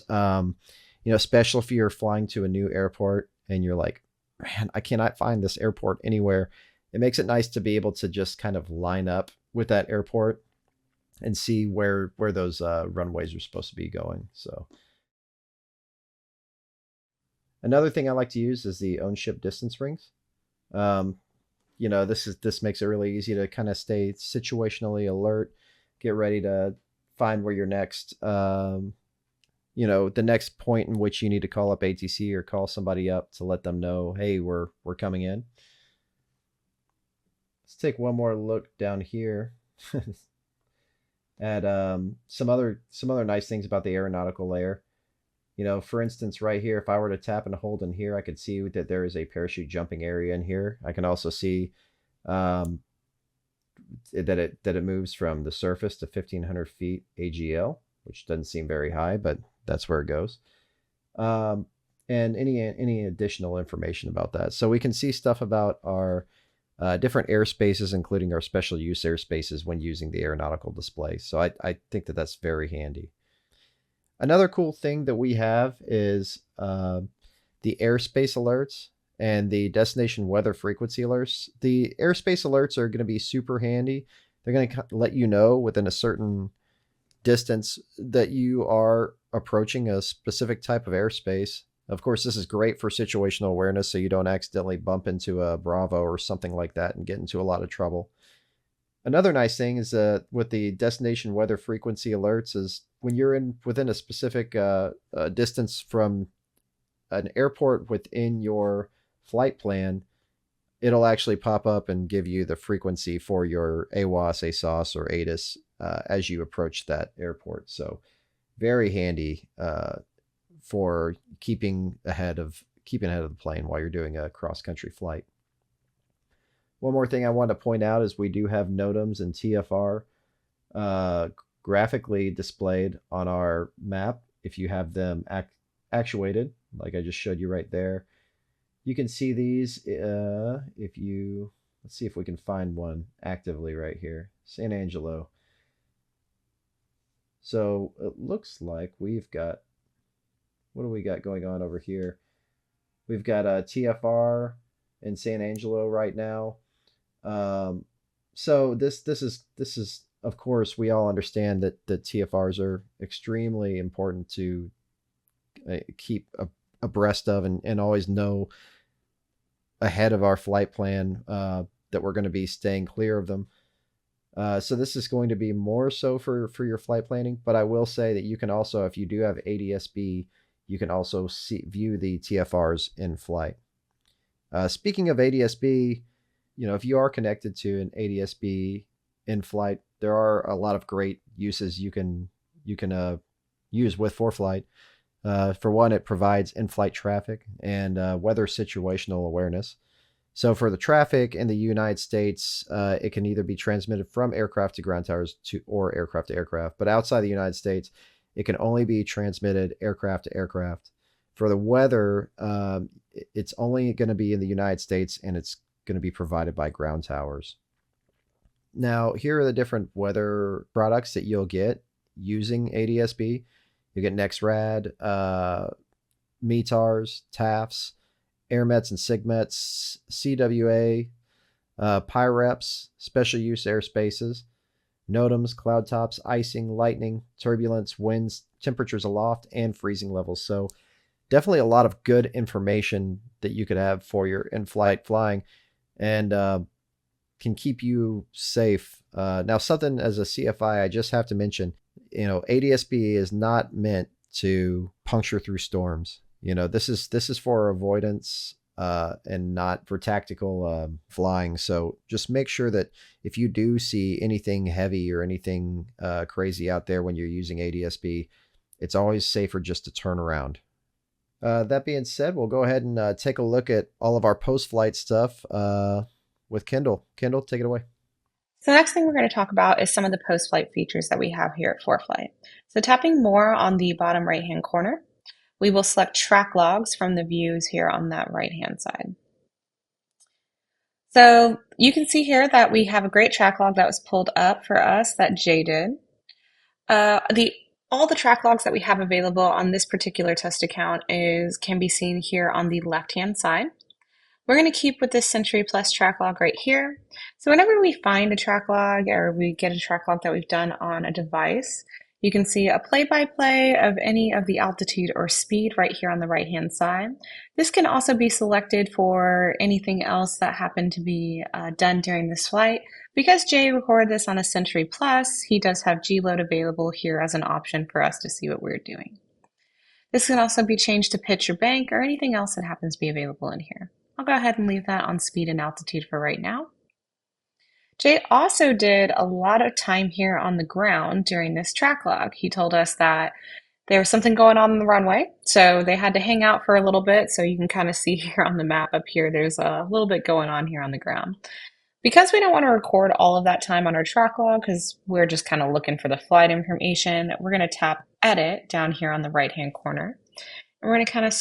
[SPEAKER 5] Especially if you're flying to a new airport and you're like, man, I cannot find this airport anywhere. It makes it nice to be able to just kind of line up with that airport and see where those runways are supposed to be going. So another thing I like to use is the own ship distance rings. This makes it really easy to kind of stay situationally alert, get ready to find where your next the next point in which you need to call up ATC or call somebody up to let them know, hey, we're coming in. Let's take one more look down here at some other nice things about the aeronautical layer. For instance, right here, if I were to tap and hold in here, I could see that there is a parachute jumping area in here. I can also see that it moves from the surface to 1,500 feet AGL, which doesn't seem very high, but that's where it goes. And any additional information about that. So we can see stuff about our different airspaces, including our special use airspaces when using the aeronautical display. So I think that that's very handy. Another cool thing that we have is the airspace alerts and the destination weather frequency alerts. The airspace alerts are going to be super handy. They're going to let you know within a certain distance that you are approaching a specific type of airspace. Of course, this is great for situational awareness so you don't accidentally bump into a Bravo or something like that and get into a lot of trouble. Another nice thing is with the destination weather frequency alerts is when you're within a specific distance from an airport within your flight plan, it'll actually pop up and give you the frequency for your AWOS, ASOS, or ATIS as you approach that airport. So very handy for keeping ahead of the plane while you're doing a cross-country flight. One more thing I want to point out is we do have NOTAMs and TFR graphically displayed on our map. If you have them actuated, like I just showed you right there, you can see these. If you Let's see if we can find one actively right here. San Angelo. So it looks like we've got, what do we got going on over here? We've got a TFR in San Angelo right now. Um, so this is of course we all understand that the TFRs are extremely important to keep abreast of and always know ahead of our flight plan that we're going to be staying clear of them. So this is going to be more so for your flight planning, but I will say that you can also, if you do have ADSB, you can also view the TFRs in flight. Speaking of ADSB, if you are connected to an ADSB in flight, there are a lot of great uses you can use with ForeFlight. For one, it provides in-flight traffic and weather situational awareness. So for the traffic in the United States, it can either be transmitted from aircraft to ground towers or aircraft to aircraft. But outside the United States, it can only be transmitted aircraft to aircraft. For the weather, it's only going to be in the United States, and it's going to be provided by ground towers. Now, here are the different weather products that you'll get using ADSB. You get NexRad, METARs, TAFs, AirMets and SIGMETs, CWA, PIREPs, special use airspaces, NOTAMs, cloud tops, icing, lightning, turbulence, winds, temperatures aloft, and freezing levels. So definitely a lot of good information that you could have for your in-flight flying, and can keep you safe. Now, something as a CFI, I just have to mention, ADSB is not meant to puncture through storms. This is for avoidance and not for tactical flying. So just make sure that if you do see anything heavy or anything crazy out there when you're using ADSB, it's always safer just to turn around. That being said, we'll go ahead and take a look at all of our post-flight stuff with Kendall. Kendall, take it away.
[SPEAKER 2] So the next thing we're going to talk about is some of the post-flight features that we have here at ForeFlight. So tapping more on the bottom right-hand corner, we will select track logs from the views here on that right-hand side. So you can see here that we have a great track log that was pulled up for us that Jay did. All the track logs that we have available on this particular test account can be seen here on the left-hand side. We're going to keep with this Century Plus track log right here. So whenever we find a track log or we get a track log that we've done on a device, you can see a play-by-play of any of the altitude or speed right here on the right-hand side. This can also be selected for anything else that happened to be done during this flight. Because Jay recorded this on a Century Plus, he does have G-Load available here as an option for us to see what we're doing. This can also be changed to pitch or bank or anything else that happens to be available in here. I'll go ahead and leave that on speed and altitude for right now. Jay also did a lot of time here on the ground during this track log. He told us that there was something going on the runway, so they had to hang out for a little bit. So you can kind of see here on the map up here, there's a little bit going on here on the ground. Because we don't want to record all of that time on our track log, because we're just kind of looking for the flight information, we're going to tap Edit down here on the right-hand corner. And we're going to kind of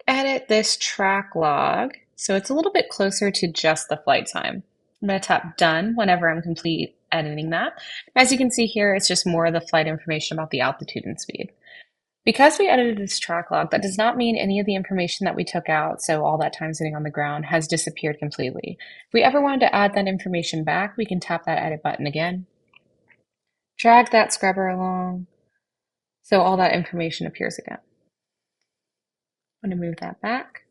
[SPEAKER 2] edit this track log so it's a little bit closer to just the flight time. I'm going to tap Done whenever I'm complete editing that. As you can see here, it's just more of the flight information about the altitude and speed. Because we edited this track log, that does not mean any of the information that we took out, so all that time sitting on the ground, has disappeared completely. If we ever wanted to add that information back, we can tap that Edit button again, drag that scrubber along, so all that information appears again. I'm going to move that back.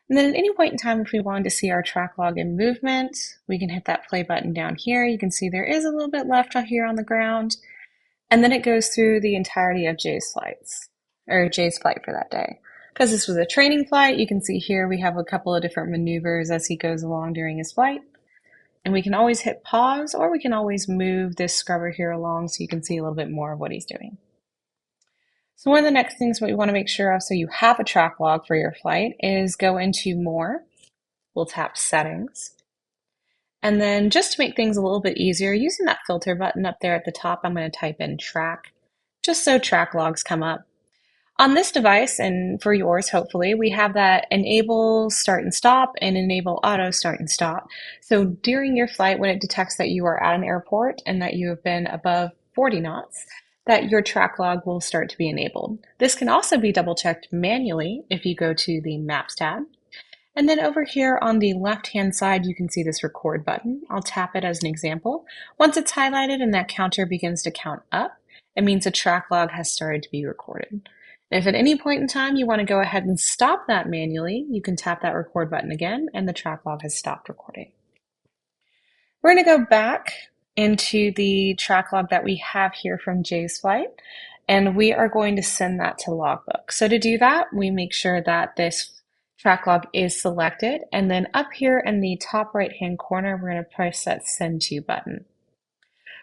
[SPEAKER 2] And then at any point in time, if we wanted to see our track log in movement, we can hit that play button down here. You can see there is a little bit left out here on the ground. And then it goes through the entirety of Jay's flights, or Jay's flight for that day. Because this was a training flight, you can see here we have a couple of different maneuvers as he goes along during his flight. And we can always hit pause, or we can always move this scrubber here along so you can see a little bit more of what he's doing. So one of the next things we want to make sure of so you have a track log for your flight is go into More. We'll tap Settings. And then just to make things a little bit easier, using that filter button up there at the top, I'm going to type in Track, just so track logs come up. On this device, and for yours, hopefully, we have that enable start and stop and enable auto start and stop. So during your flight, when it detects that you are at an airport and that you have been above 40 knots, that your track log will start to be enabled. This can also be double checked manually if you go to the Maps tab. And then over here on the left-hand side, you can see this record button. I'll tap it as an example. Once it's highlighted and that counter begins to count up, it means the track log has started to be recorded. And if at any point in time you want to go ahead and stop that manually, you can tap that record button again and the track log has stopped recording. We're going to go back into the track log that we have here from Jay's flight, and we are going to send that to Logbook. So to do that, we make sure that this track log is selected, and then up here in the top right hand corner, we're going to press that send to button.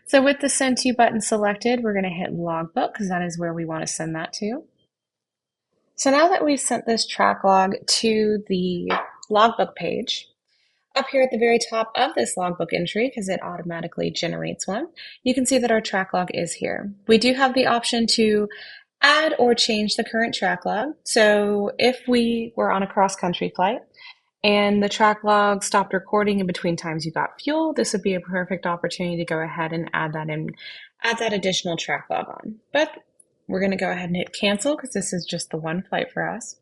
[SPEAKER 2] So with the send to button selected, we're going to hit Logbook because that is where we want to send that to. So now that we've sent this track log to the Logbook page, up here at the very top of this logbook entry, because it automatically generates one, you can see that our track log is here. We do have the option to add or change the current track log. So if we were on a cross-country flight and the track log stopped recording in between times you got fuel, this would be a perfect opportunity to go ahead and add that additional track log on. But we're going to go ahead and hit cancel because this is just the one flight for us.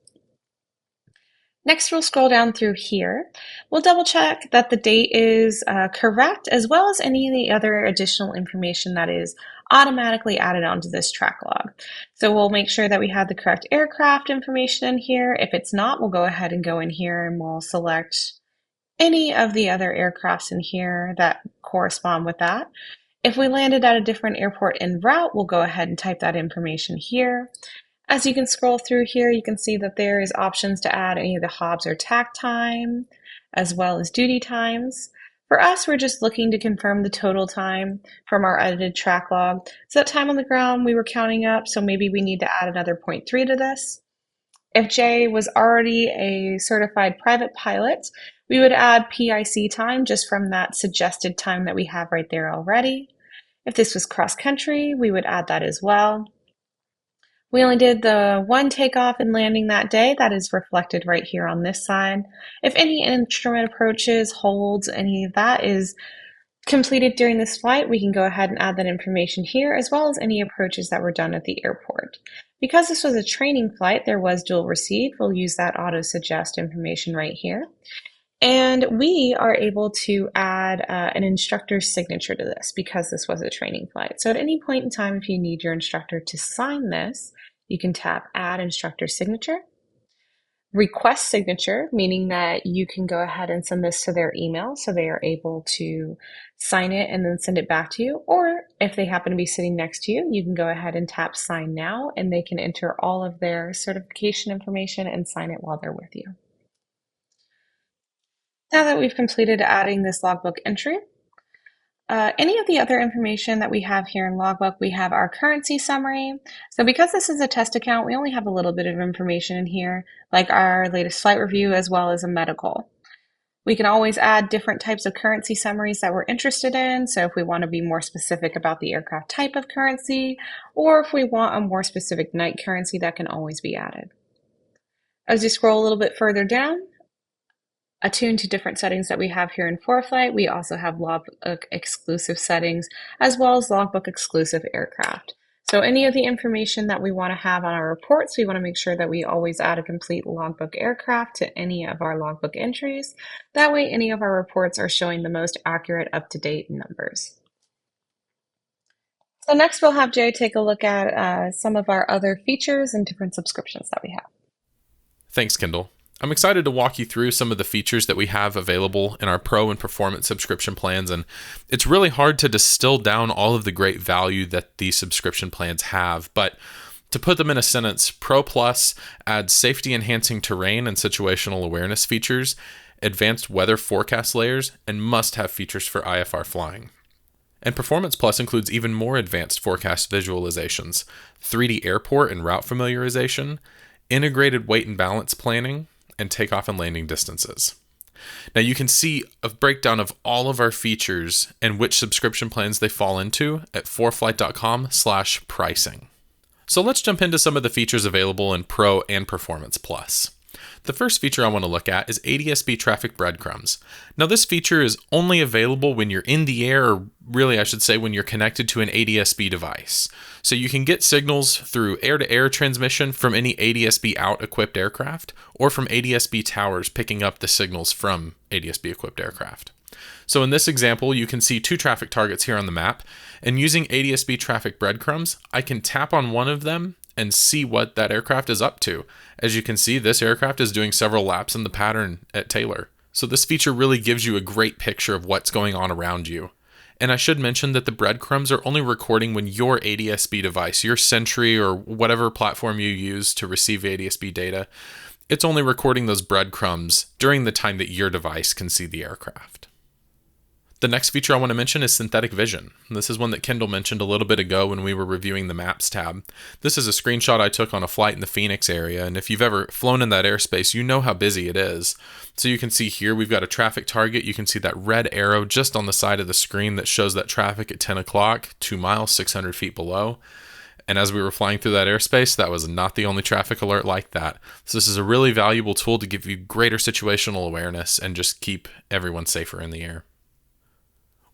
[SPEAKER 2] Next, we'll scroll down through here. We'll double check that the date is correct, as well as any of the other additional information that is automatically added onto this track log. So we'll make sure that we have the correct aircraft information in here. If it's not, we'll go ahead and go in here and we'll select any of the other aircrafts in here that correspond with that. If we landed at a different airport en route, we'll go ahead and type that information here. As you can scroll through here, you can see that there is options to add any of the hobs or tack time, as well as duty times. For us, we're just looking to confirm the total time from our edited track log. So that time on the ground we were counting up, so maybe we need to add another 0.3 to this. If Jay was already a certified private pilot, we would add PIC time just from that suggested time that we have right there already. If this was cross-country, we would add that as well. We only did the one takeoff and landing that day. That is reflected right here on this side. If any instrument approaches, holds, any of that is completed during this flight, we can go ahead and add that information here, as well as any approaches that were done at the airport. Because this was a training flight, there was dual receive. We'll use that auto suggest information right here. And we are able to add an instructor's signature to this because this was a training flight. So at any point in time, if you need your instructor to sign this, you can tap Add Instructor Signature. Request signature, meaning that you can go ahead and send this to their email so they are able to sign it and then send it back to you. Or if they happen to be sitting next to you, you can go ahead and tap Sign Now and they can enter all of their certification information and sign it while they're with you. Now that we've completed adding this logbook entry, any of the other information that we have here in Logbook, we have our currency summary. So because this is a test account, we only have a little bit of information in here, like our latest flight review as well as a medical. We can always add different types of currency summaries that we're interested in. So if we want to be more specific about the aircraft type of currency, or if we want a more specific night currency, that can always be added. As you scroll a little bit further down, attuned to different settings that we have here in ForeFlight, we also have Logbook exclusive settings, as well as Logbook exclusive aircraft. So any of the information that we want to have on our reports, we want to make sure that we always add a complete Logbook aircraft to any of our Logbook entries. That way, any of our reports are showing the most accurate, up-to-date numbers. So next, we'll have Jay take a look at some of our other features and different subscriptions that we have.
[SPEAKER 1] Thanks, Kendall. I'm excited to walk you through some of the features that we have available in our Pro and Performance subscription plans, and it's really hard to distill down all of the great value that these subscription plans have, but to put them in a sentence, Pro Plus adds safety-enhancing terrain and situational awareness features, advanced weather forecast layers, and must-have features for IFR flying. And Performance Plus includes even more advanced forecast visualizations, 3D airport and route familiarization, integrated weight and balance planning, and takeoff and landing distances. Now you can see a breakdown of all of our features and which subscription plans they fall into at foreflight.com/pricing. So let's jump into some of the features available in Pro and Performance Plus. The first feature I want to look at is ADS-B traffic breadcrumbs. Now this feature is only available when you're in the air, or really I should say when you're connected to an ADS-B device. So you can get signals through air-to-air transmission from any ADS-B out equipped aircraft, or from ADS-B towers picking up the signals from ADS-B equipped aircraft. So in this example, you can see two traffic targets here on the map, and using ADS-B traffic breadcrumbs, I can tap on one of them and see what that aircraft is up to. As you can see, this aircraft is doing several laps in the pattern at Taylor. So this feature really gives you a great picture of what's going on around you. And I should mention that the breadcrumbs are only recording when your ADS-B device, your Sentry or whatever platform you use to receive ADS-B data, it's only recording those breadcrumbs during the time that your device can see the aircraft. The next feature I want to mention is synthetic vision. This is one that Kendall mentioned a little bit ago when we were reviewing the Maps tab. This is a screenshot I took on a flight in the Phoenix area, and if you've ever flown in that airspace, you know how busy it is. So you can see here we've got a traffic target. You can see that red arrow just on the side of the screen that shows that traffic at 10 o'clock, 2 miles, 600 feet below. And as we were flying through that airspace, that was not the only traffic alert like that. So this is a really valuable tool to give you greater situational awareness and just keep everyone safer in the air.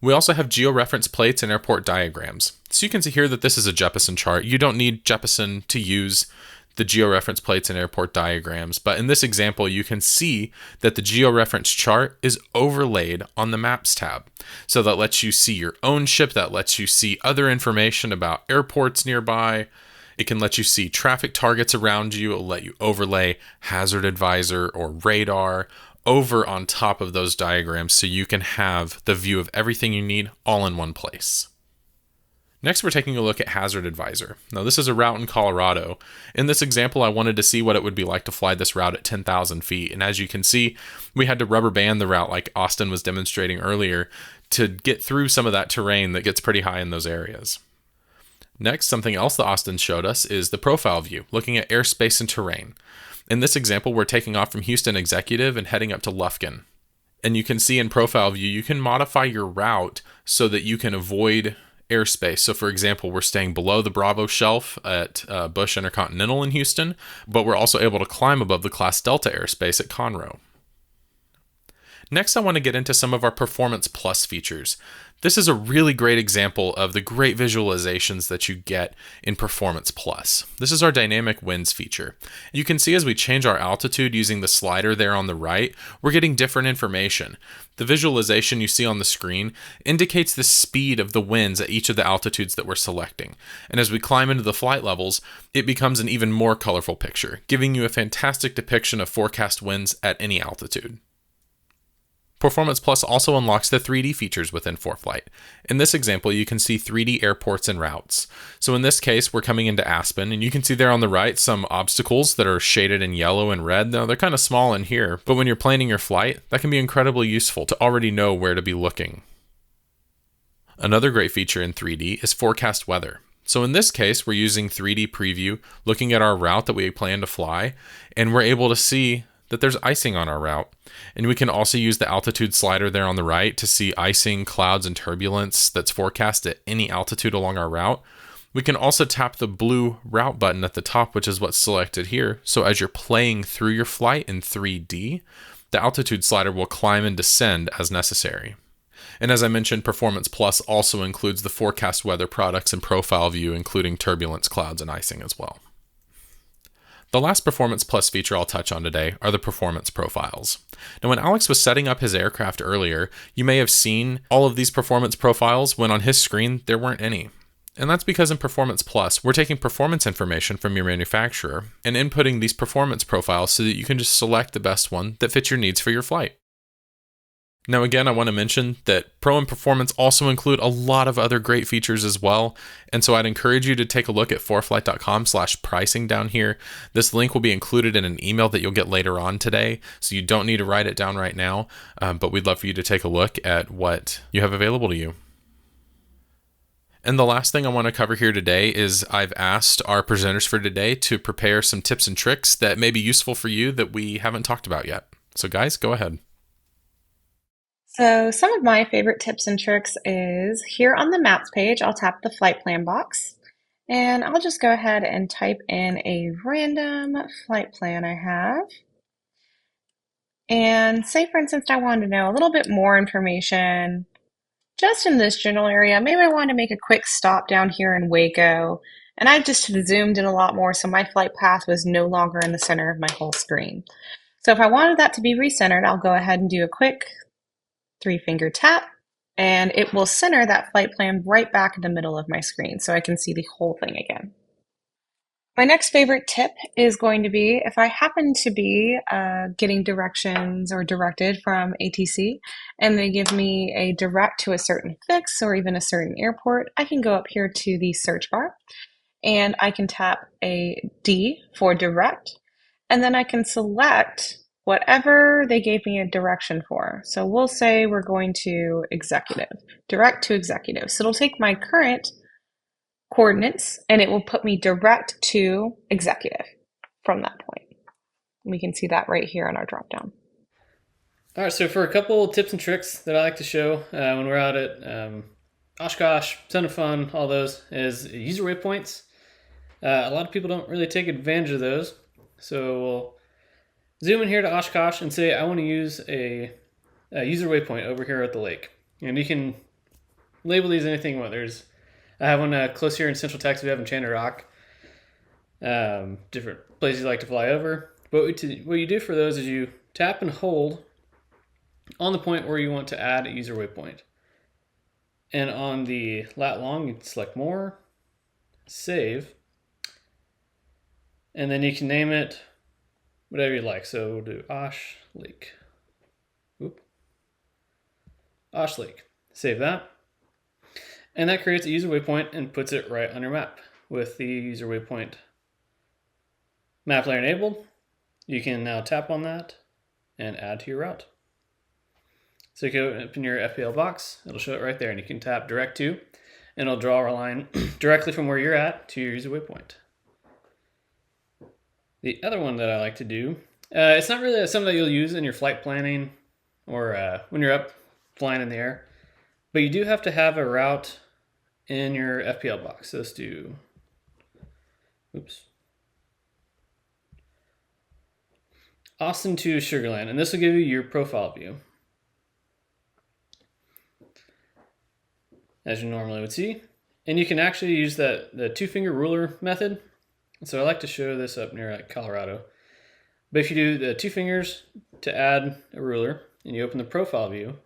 [SPEAKER 1] We also have georeference plates and airport diagrams. So you can see here that this is a Jeppesen chart. You don't need Jeppesen to use the georeference plates and airport diagrams, but in this example, you can see that the georeference chart is overlaid on the Maps tab. So that lets you see your own ship, that lets you see other information about airports nearby. It can let you see traffic targets around you. It'll let you overlay hazard advisor or radar over on top of those diagrams so you can have the view of everything you need all in one place. Next, we're taking a look at Hazard Advisor. Now, this is a route in Colorado. In this example, I wanted to see what it would be like to fly this route at 10,000 feet. And as you can see, we had to rubber band the route like Austin was demonstrating earlier to get through some of that terrain that gets pretty high in those areas. Next, something else that Austin showed us is the profile view, looking at airspace and terrain. In this example, we're taking off from Houston Executive and heading up to Lufkin. And you can see in profile view, you can modify your route so that you can avoid airspace. So for example, we're staying below the Bravo shelf at Bush Intercontinental in Houston, but we're also able to climb above the Class Delta airspace at Conroe. Next, I want to get into some of our Performance Plus features. This is a really great example of the great visualizations that you get in Performance Plus. This is our dynamic winds feature. You can see as we change our altitude using the slider there on the right, we're getting different information. The visualization you see on the screen indicates the speed of the winds at each of the altitudes that we're selecting. And as we climb into the flight levels, it becomes an even more colorful picture, giving you a fantastic depiction of forecast winds at any altitude. Performance Plus also unlocks the 3D features within ForeFlight. In this example, you can see 3D airports and routes. So in this case, we're coming into Aspen, and you can see there on the right some obstacles that are shaded in yellow and red. Now, they're kind of small in here, but when you're planning your flight, that can be incredibly useful to already know where to be looking. Another great feature in 3D is forecast weather. So in this case, we're using 3D preview, looking at our route that we plan to fly, and we're able to see that there's icing on our route. And we can also use the altitude slider there on the right to see icing, clouds, and turbulence that's forecast at any altitude along our route. We can also tap the blue route button at the top, which is what's selected here. So as you're playing through your flight in 3D, the altitude slider will climb and descend as necessary. And as I mentioned, Performance Plus also includes the forecast weather products and profile view, including turbulence, clouds, and icing as well. The last Performance Plus feature I'll touch on today are the performance profiles. Now, when Alex was setting up his aircraft earlier, you may have seen all of these performance profiles when on his screen there weren't any. And that's because in Performance Plus, we're taking performance information from your manufacturer and inputting these performance profiles so that you can just select the best one that fits your needs for your flight. Now again, I want to mention that Pro and Performance also include a lot of other great features as well, and so I'd encourage you to take a look at foreflight.com/pricing down here. This link will be included in an email that you'll get later on today, so you don't need to write it down right now, but we'd love for you to take a look at what you have available to you. And the last thing I want to cover here today is I've asked our presenters for today to prepare some tips and tricks that may be useful for you that we haven't talked about yet. So guys, go ahead.
[SPEAKER 2] So some of my favorite tips and tricks is here on the maps page, I'll tap the flight plan box. And I'll just go ahead and type in a random flight plan I have. And say, for instance, I wanted to know a little bit more information just in this general area. Maybe I want to make a quick stop down here in Waco. And I just zoomed in a lot more, so my flight path was no longer in the center of my whole screen. So if I wanted that to be recentered, I'll go ahead and do a quick 3-finger tap, and it will center that flight plan right back in the middle of my screen so I can see the whole thing again. My next favorite tip is going to be if I happen to be getting directions or directed from ATC and they give me a direct to a certain fix or even a certain airport, I can go up here to the search bar and I can tap a D for direct, and then I can select whatever they gave me a direction for. So we'll say we're going to executive, direct to executive. So it'll take my current coordinates and it will put me direct to executive from that point. We can see that right here on our drop down.
[SPEAKER 4] All right, so for a couple tips and tricks that I like to show when we're out at Oshkosh, Ton of Fun, all those, is user waypoints. A lot of people don't really take advantage of those. So we'll zoom in here to Oshkosh and say I want to use a user waypoint over here at the lake. And you can label these anything you want. I have one close here in Central Texas. We have in Chandler Rock. Different places you like to fly over. But what you do for those is you tap and hold on the point where you want to add a user waypoint. And on the lat long, you select more, save, and then you can name it whatever you like. So we'll do Osh Lake. Osh Lake. Save that. And that creates a user waypoint and puts it right on your map. With the user waypoint map layer enabled, you can now tap on that and add to your route. So you go up in your FPL box, it'll show it right there, and you can tap direct to, and it'll draw a line directly from where you're at to your user waypoint. The other one that I like to do, it's not really something that you'll use in your flight planning or when you're up flying in the air, but you do have to have a route in your FPL box. So let's do, Austin to Sugar Land, and this will give you your profile view, as you normally would see. And you can actually use the 2-finger ruler method. So I like to show this up near like Colorado. But if you do the 2 fingers to add a ruler and you open the profile view,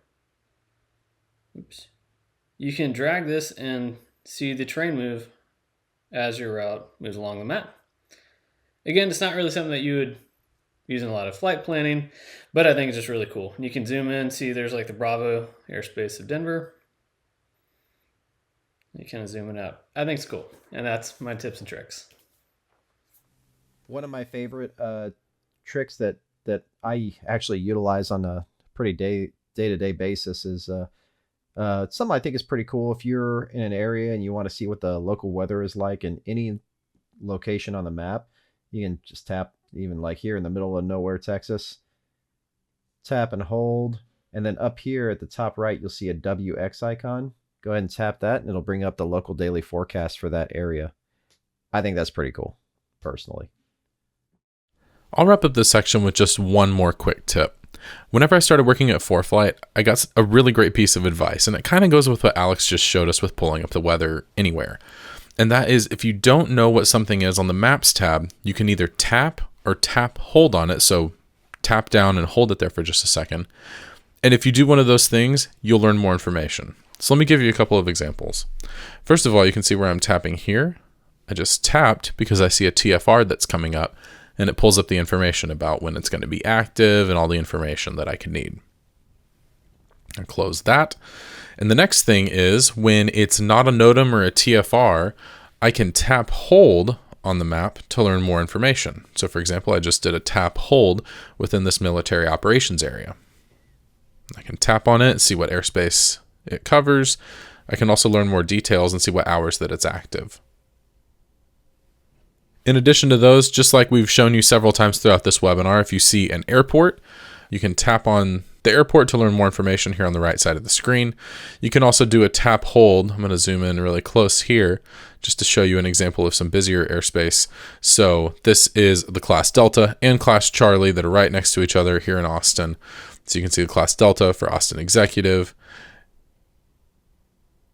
[SPEAKER 4] you can drag this and see the terrain move as your route moves along the map. Again, it's not really something that you would use in a lot of flight planning, but I think it's just really cool. You can zoom in, see there's like the Bravo airspace of Denver. You kind of zoom it out. I think it's cool. And that's my tips and tricks.
[SPEAKER 5] One of my favorite tricks that I actually utilize on a pretty day-to-day basis is something I think is pretty cool. If you're in an area and you want to see what the local weather is like in any location on the map, you can just tap, even like here in the middle of nowhere, Texas, tap and hold. And then up here at the top right, you'll see a WX icon. Go ahead and tap that and it'll bring up the local daily forecast for that area. I think that's pretty cool, personally.
[SPEAKER 1] I'll wrap up this section with just one more quick tip. Whenever I started working at ForeFlight, I got a really great piece of advice, and it kind of goes with what Alex just showed us with pulling up the weather anywhere. And that is, if you don't know what something is on the Maps tab, you can either tap or tap hold on it. So tap down and hold it there for just a second. And if you do one of those things, you'll learn more information. So let me give you a couple of examples. First of all, you can see where I'm tapping here. I just tapped because I see a TFR that's coming up, and it pulls up the information about when it's going to be active and all the information that I could need. I close that. And the next thing is when it's not a NOTAM or a TFR, I can tap hold on the map to learn more information. So for example, I just did a tap hold within this military operations area. I can tap on it, see what airspace it covers. I can also learn more details and see what hours that it's active. In addition to those, just like we've shown you several times throughout this webinar, if you see an airport, you can tap on the airport to learn more information here on the right side of the screen. You can also do a tap hold. I'm going to zoom in really close here just to show you an example of some busier airspace. So this is the Class Delta and Class Charlie that are right next to each other here in Austin. So you can see the Class Delta for Austin Executive,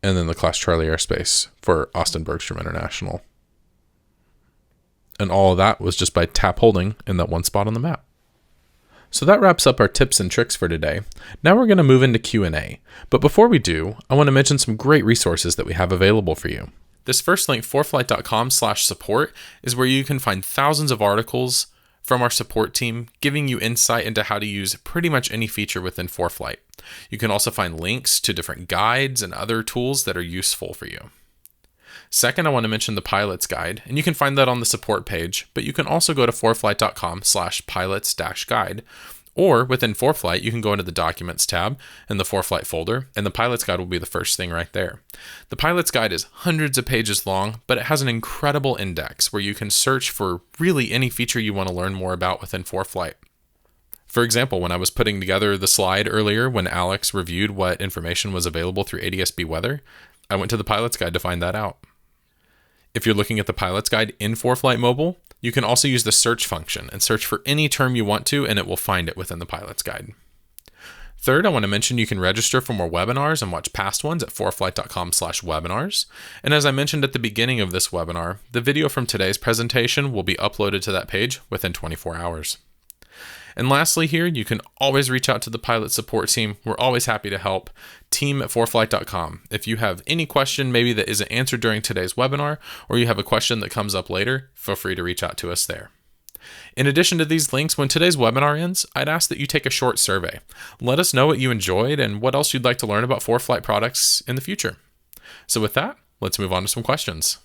[SPEAKER 1] and then the Class Charlie airspace for Austin Bergstrom International. And all of that was just by tap holding in that one spot on the map. So that wraps up our tips and tricks for today. Now we're going to move into Q&A. But before we do, I want to mention some great resources that we have available for you. This first link, foreflight.com/support, is where you can find thousands of articles from our support team giving you insight into how to use pretty much any feature within ForeFlight. You can also find links to different guides and other tools that are useful for you. Second, I want to mention the pilot's guide, and you can find that on the support page, but you can also go to foreflight.com/pilots-guide, or within ForeFlight, you can go into the Documents tab in the ForeFlight folder, and the pilot's guide will be the first thing right there. The pilot's guide is hundreds of pages long, but it has an incredible index where you can search for really any feature you want to learn more about within ForeFlight. For example, when I was putting together the slide earlier when Alex reviewed what information was available through ADSB Weather, I went to the pilot's guide to find that out. If you're looking at the pilot's guide in ForeFlight Mobile, you can also use the search function and search for any term you want to, and it will find it within the pilot's guide. Third, I want to mention you can register for more webinars and watch past ones at foreflight.com/webinars. And as I mentioned at the beginning of this webinar, the video from today's presentation will be uploaded to that page within 24 hours. And lastly here, you can always reach out to the pilot support team. We're always happy to help. team@foreflight.com. If you have any question maybe that isn't answered during today's webinar, or you have a question that comes up later, feel free to reach out to us there. In addition to these links, when today's webinar ends, I'd ask that you take a short survey. Let us know what you enjoyed and what else you'd like to learn about ForeFlight products in the future. So with that, let's move on to some questions.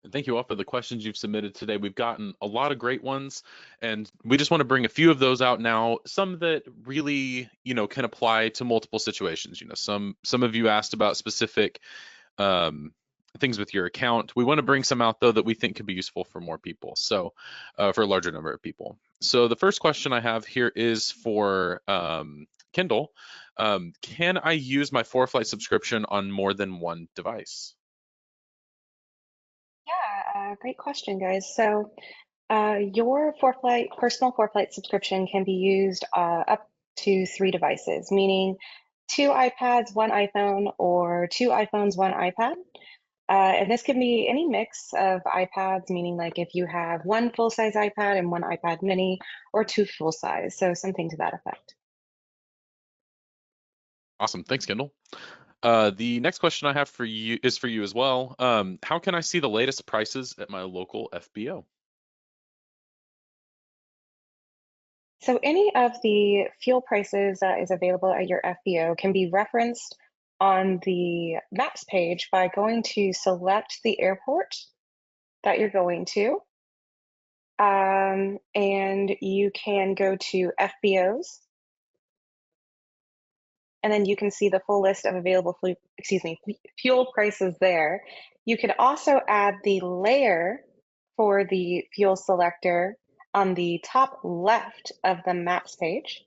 [SPEAKER 1] And thank you all for the questions you've submitted today. We've gotten a lot of great ones, and we just want to bring a few of those out now. Some that really, can apply to multiple situations. Some of you asked about specific things with your account. We want to bring some out though that we think could be useful for more people. So for a larger number of people. So the first question I have here is for Kendall. Can I use my ForeFlight subscription on more than one device?
[SPEAKER 2] Yeah, great question, guys. So your personal ForeFlight subscription can be used up to 3 devices, meaning 2 iPads, 1 iPhone, or 2 iPhones, 1 iPad. And this can be any mix of iPads, meaning like if you have 1 full-size iPad and 1 iPad mini, or 2 full-size, so something to that effect.
[SPEAKER 1] Awesome, thanks, Kendall. The next question I have for you is for you as well. How can I see the latest prices at my local FBO?
[SPEAKER 2] So any of the fuel prices that is available at your FBO can be referenced on the maps page by going to select the airport that you're going to. And you can go to FBOs, and then you can see the full list of available fuel prices there. You could also add the layer for the fuel selector on the top left of the maps page.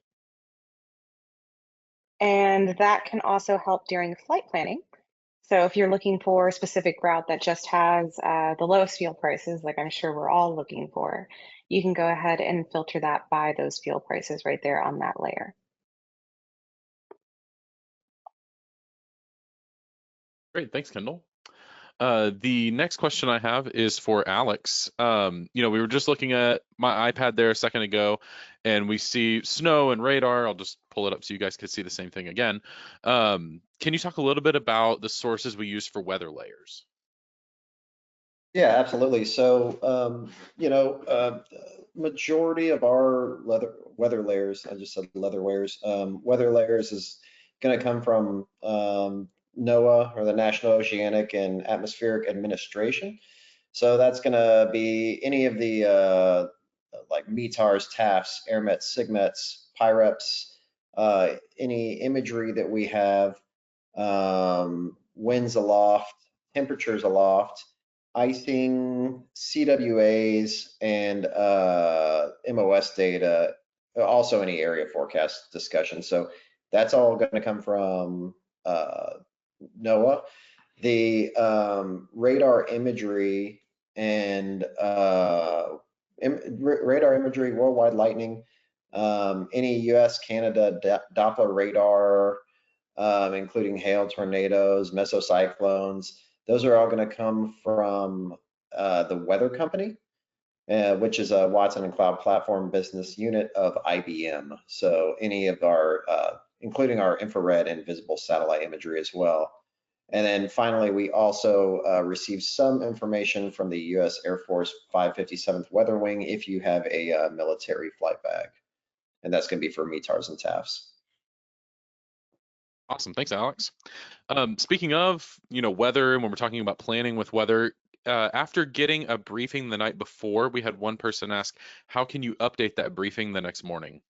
[SPEAKER 2] And that can also help during flight planning. So if you're looking for a specific route that just has the lowest fuel prices, like I'm sure we're all looking for, you can go ahead and filter that by those fuel prices right there on that layer.
[SPEAKER 1] Great, thanks, Kendall. The next question I have is for Alex. We were just looking at my iPad there a second ago, and we see snow and radar. I'll just pull it up so you guys could see the same thing again. Can you talk a little bit about the sources we use for weather layers?
[SPEAKER 5] Yeah, absolutely. So, majority of our weather layers, I just said leather layers, weather layers is going to come from NOAA, or the National Oceanic and Atmospheric Administration. So that's going to be any of the like METARs, TAFs, AirMets, SIGMETs, PIREPs, any imagery that we have, winds aloft, temperatures aloft, icing, CWAs, and MOS data also any area forecast discussion. So that's all going to come from NOAA. The radar imagery and radar imagery, worldwide lightning, any US, Canada, Doppler radar, including hail, tornadoes, mesocyclones. Those are all going to come from the weather company, which is a Watson and Cloud Platform business unit of IBM. So any of our, including our infrared and visible satellite imagery as well. And then finally, we also receive some information from the U.S. Air Force 557th Weather Wing if you have a military flight bag. And that's going to be for METARs and TAFs.
[SPEAKER 1] Awesome. Thanks, Alex. Speaking of, weather, and when we're talking about planning with weather, after getting a briefing the night before, we had one person ask, how can you update that briefing the next morning?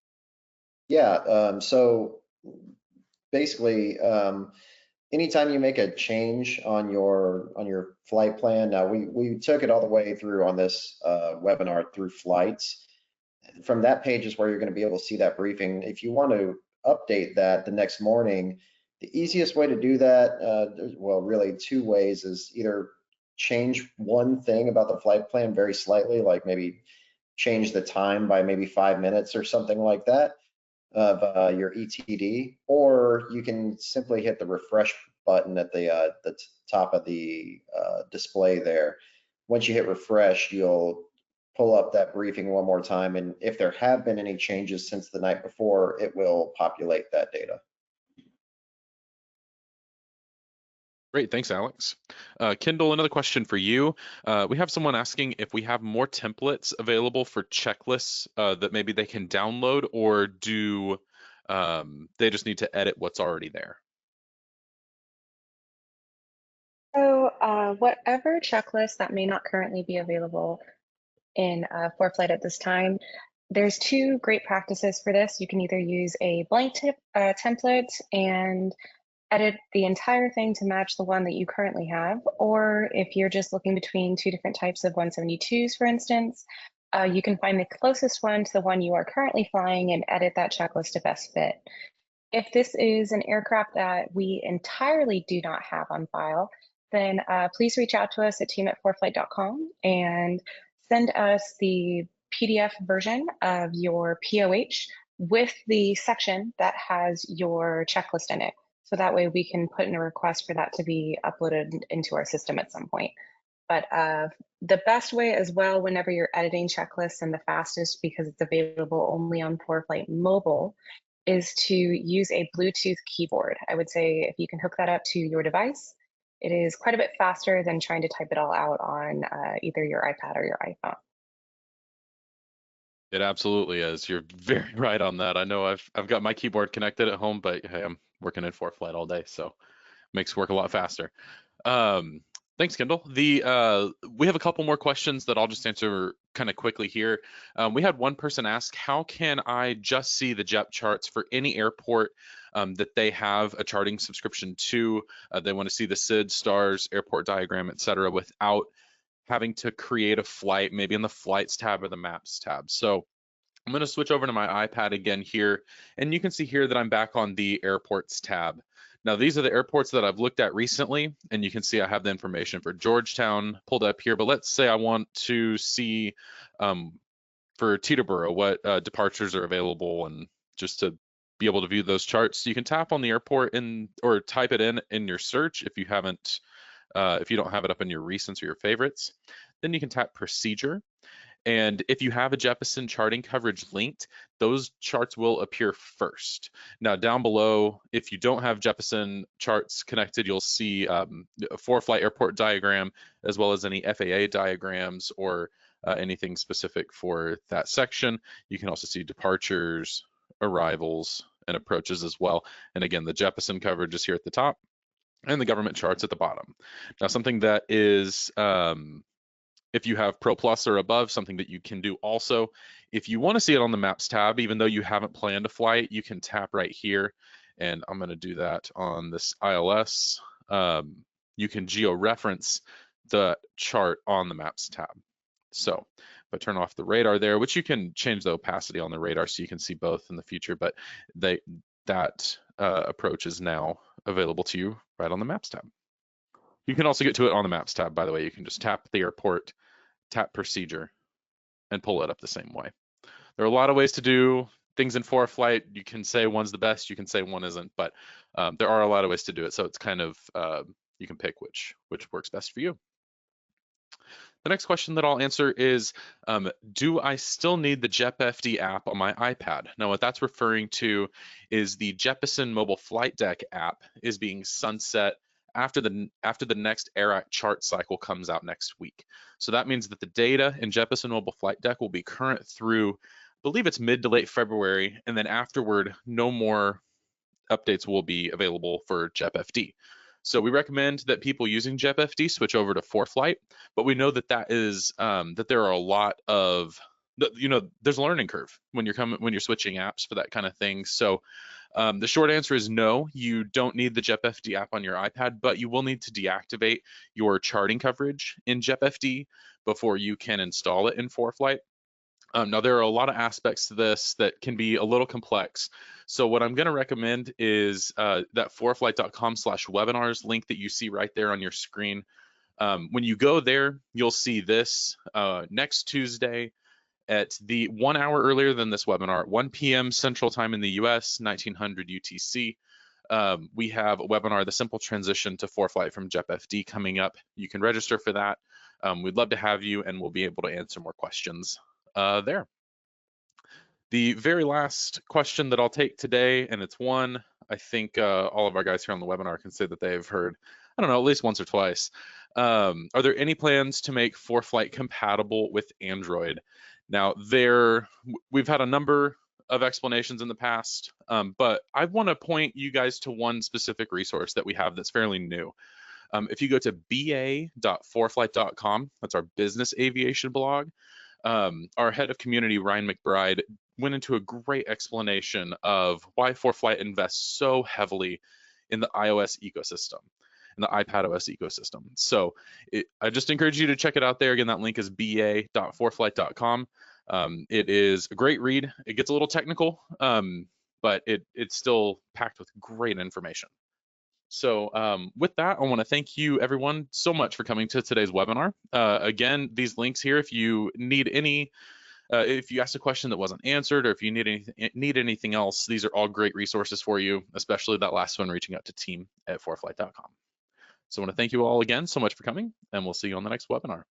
[SPEAKER 5] Yeah, so basically, anytime you make a change on your flight plan, now we took it all the way through on this webinar through flights. From that page is where you're going to be able to see that briefing. If you want to update that the next morning, the easiest way to do that, well, really two ways, is either change one thing about the flight plan very slightly, like maybe change the time by maybe 5 minutes or something like that of your ETD, or you can simply hit the refresh button at the top of the display there. Once you hit refresh, you'll pull up that briefing one more time, and if there have been any changes since the night before, it will populate that data.
[SPEAKER 1] Great, thanks, Alex. Kendall, another question for you. We have someone asking if we have more templates available for checklists that maybe they can download, or do they just need to edit what's already there?
[SPEAKER 2] So whatever checklist that may not currently be available in ForeFlight at this time, there's two great practices for this. You can either use a blank template and edit the entire thing to match the one that you currently have, or if you're just looking between two different types of 172s, for instance, you can find the closest one to the one you are currently flying and edit that checklist to best fit. If this is an aircraft that we entirely do not have on file, then please reach out to us at team@foreflight.com and send us the PDF version of your POH with the section that has your checklist in it. So that way we can put in a request for that to be uploaded into our system at some point. But the best way as well, whenever you're editing checklists, and the fastest because it's available only on ForeFlight Mobile, is to use a Bluetooth keyboard. I would say if you can hook that up to your device, it is quite a bit faster than trying to type it all out on either your iPad or your iPhone.
[SPEAKER 1] It absolutely is. You're very right on that. I know I've got my keyboard connected at home, but hey, I'm working in ForeFlight all day, so it makes work a lot faster. Thanks, Kendall. We have a couple more questions that I'll just answer kind of quickly here. We had one person ask, how can I just see the JEP charts for any airport that they have a charting subscription to? They want to see the SID, stars, airport diagram, etc., without having to create a flight, maybe in the flights tab or the maps tab. So I'm going to switch over to my iPad again here, and you can see here that I'm back on the airports tab. Now, these are the airports that I've looked at recently, and you can see I have the information for Georgetown pulled up here, but let's say I want to see for Teterboro what departures are available, and just to be able to view those charts, you can tap on the airport or type it in your search if you haven't, if you don't have it up in your recents or your favorites. Then you can tap procedure. And if you have a Jeppesen charting coverage linked, those charts will appear first. Now, down below, if you don't have Jeppesen charts connected, you'll see a ForeFlight airport diagram, as well as any FAA diagrams or anything specific for that section. You can also see departures, arrivals, and approaches as well. And again, the Jeppesen coverage is here at the top, and the government charts at the bottom. Now, something that is if you have Pro Plus or above, something that you can do also. If you want to see it on the Maps tab, even though you haven't planned a flight, you can tap right here. And I'm going to do that on this ILS. You can geo-reference the chart on the Maps tab. So If I turn off the radar there, which you can change the opacity on the radar so you can see both in the future, but that approach is now available to you right on the Maps tab. You can also get to it on the Maps tab, by the way. You can just tap the airport, tap procedure, and pull it up the same way. There are a lot of ways to do things in ForeFlight. You can say one's the best, you can say one isn't, but there are a lot of ways to do it. So it's kind of, you can pick which works best for you. The next question that I'll answer is, do I still need the JetFD app on my iPad? Now, what that's referring to is the Jeppesen Mobile Flight Deck app is being sunset after the next AIRAC chart cycle comes out next week. So that means that the data in Jeppesen Mobile Flight Deck will be current through, I believe it's mid to late February, and then afterward, no more updates will be available for JetFD. So we recommend that people using JetFD switch over to ForeFlight, but we know that that there are a lot of, there's a learning curve when you're switching apps for that kind of thing. So the short answer is no, you don't need the JetFD app on your iPad, but you will need to deactivate your charting coverage in JetFD before you can install it in ForeFlight. Now, there are a lot of aspects to this that can be a little complex. So what I'm going to recommend is that foreflight.com/webinars link that you see right there on your screen. When you go there, you'll see this next Tuesday at the 1 hour earlier than this webinar, 1 p.m. Central Time in the US, 1900 UTC. We have a webinar, The Simple Transition to ForeFlight from JetFD, coming up. You can register for that. We'd love to have you, and we'll be able to answer more questions there. The very last question that I'll take today, and it's one I think all of our guys here on the webinar can say that they've heard, I don't know, at least once or twice. Are there any plans to make ForeFlight compatible with Android? Now, we've had a number of explanations in the past, but I want to point you guys to one specific resource that we have that's fairly new. If you go to ba.foreflight.com, that's our business aviation blog, our head of community, Ryan McBride, went into a great explanation of why ForeFlight invests so heavily in the iOS ecosystem, in the iPadOS ecosystem. So I just encourage you to check it out there. Again, that link is ba.foreflight.com. It is a great read. It gets a little technical, but it's still packed with great information. So with that, I want to thank you everyone so much for coming to today's webinar. Again, these links here, if you need any, if you asked a question that wasn't answered, or if you need anything else, these are all great resources for you, especially that last one, reaching out to team@foreflight.com. So I want to thank you all again so much for coming, and we'll see you on the next webinar.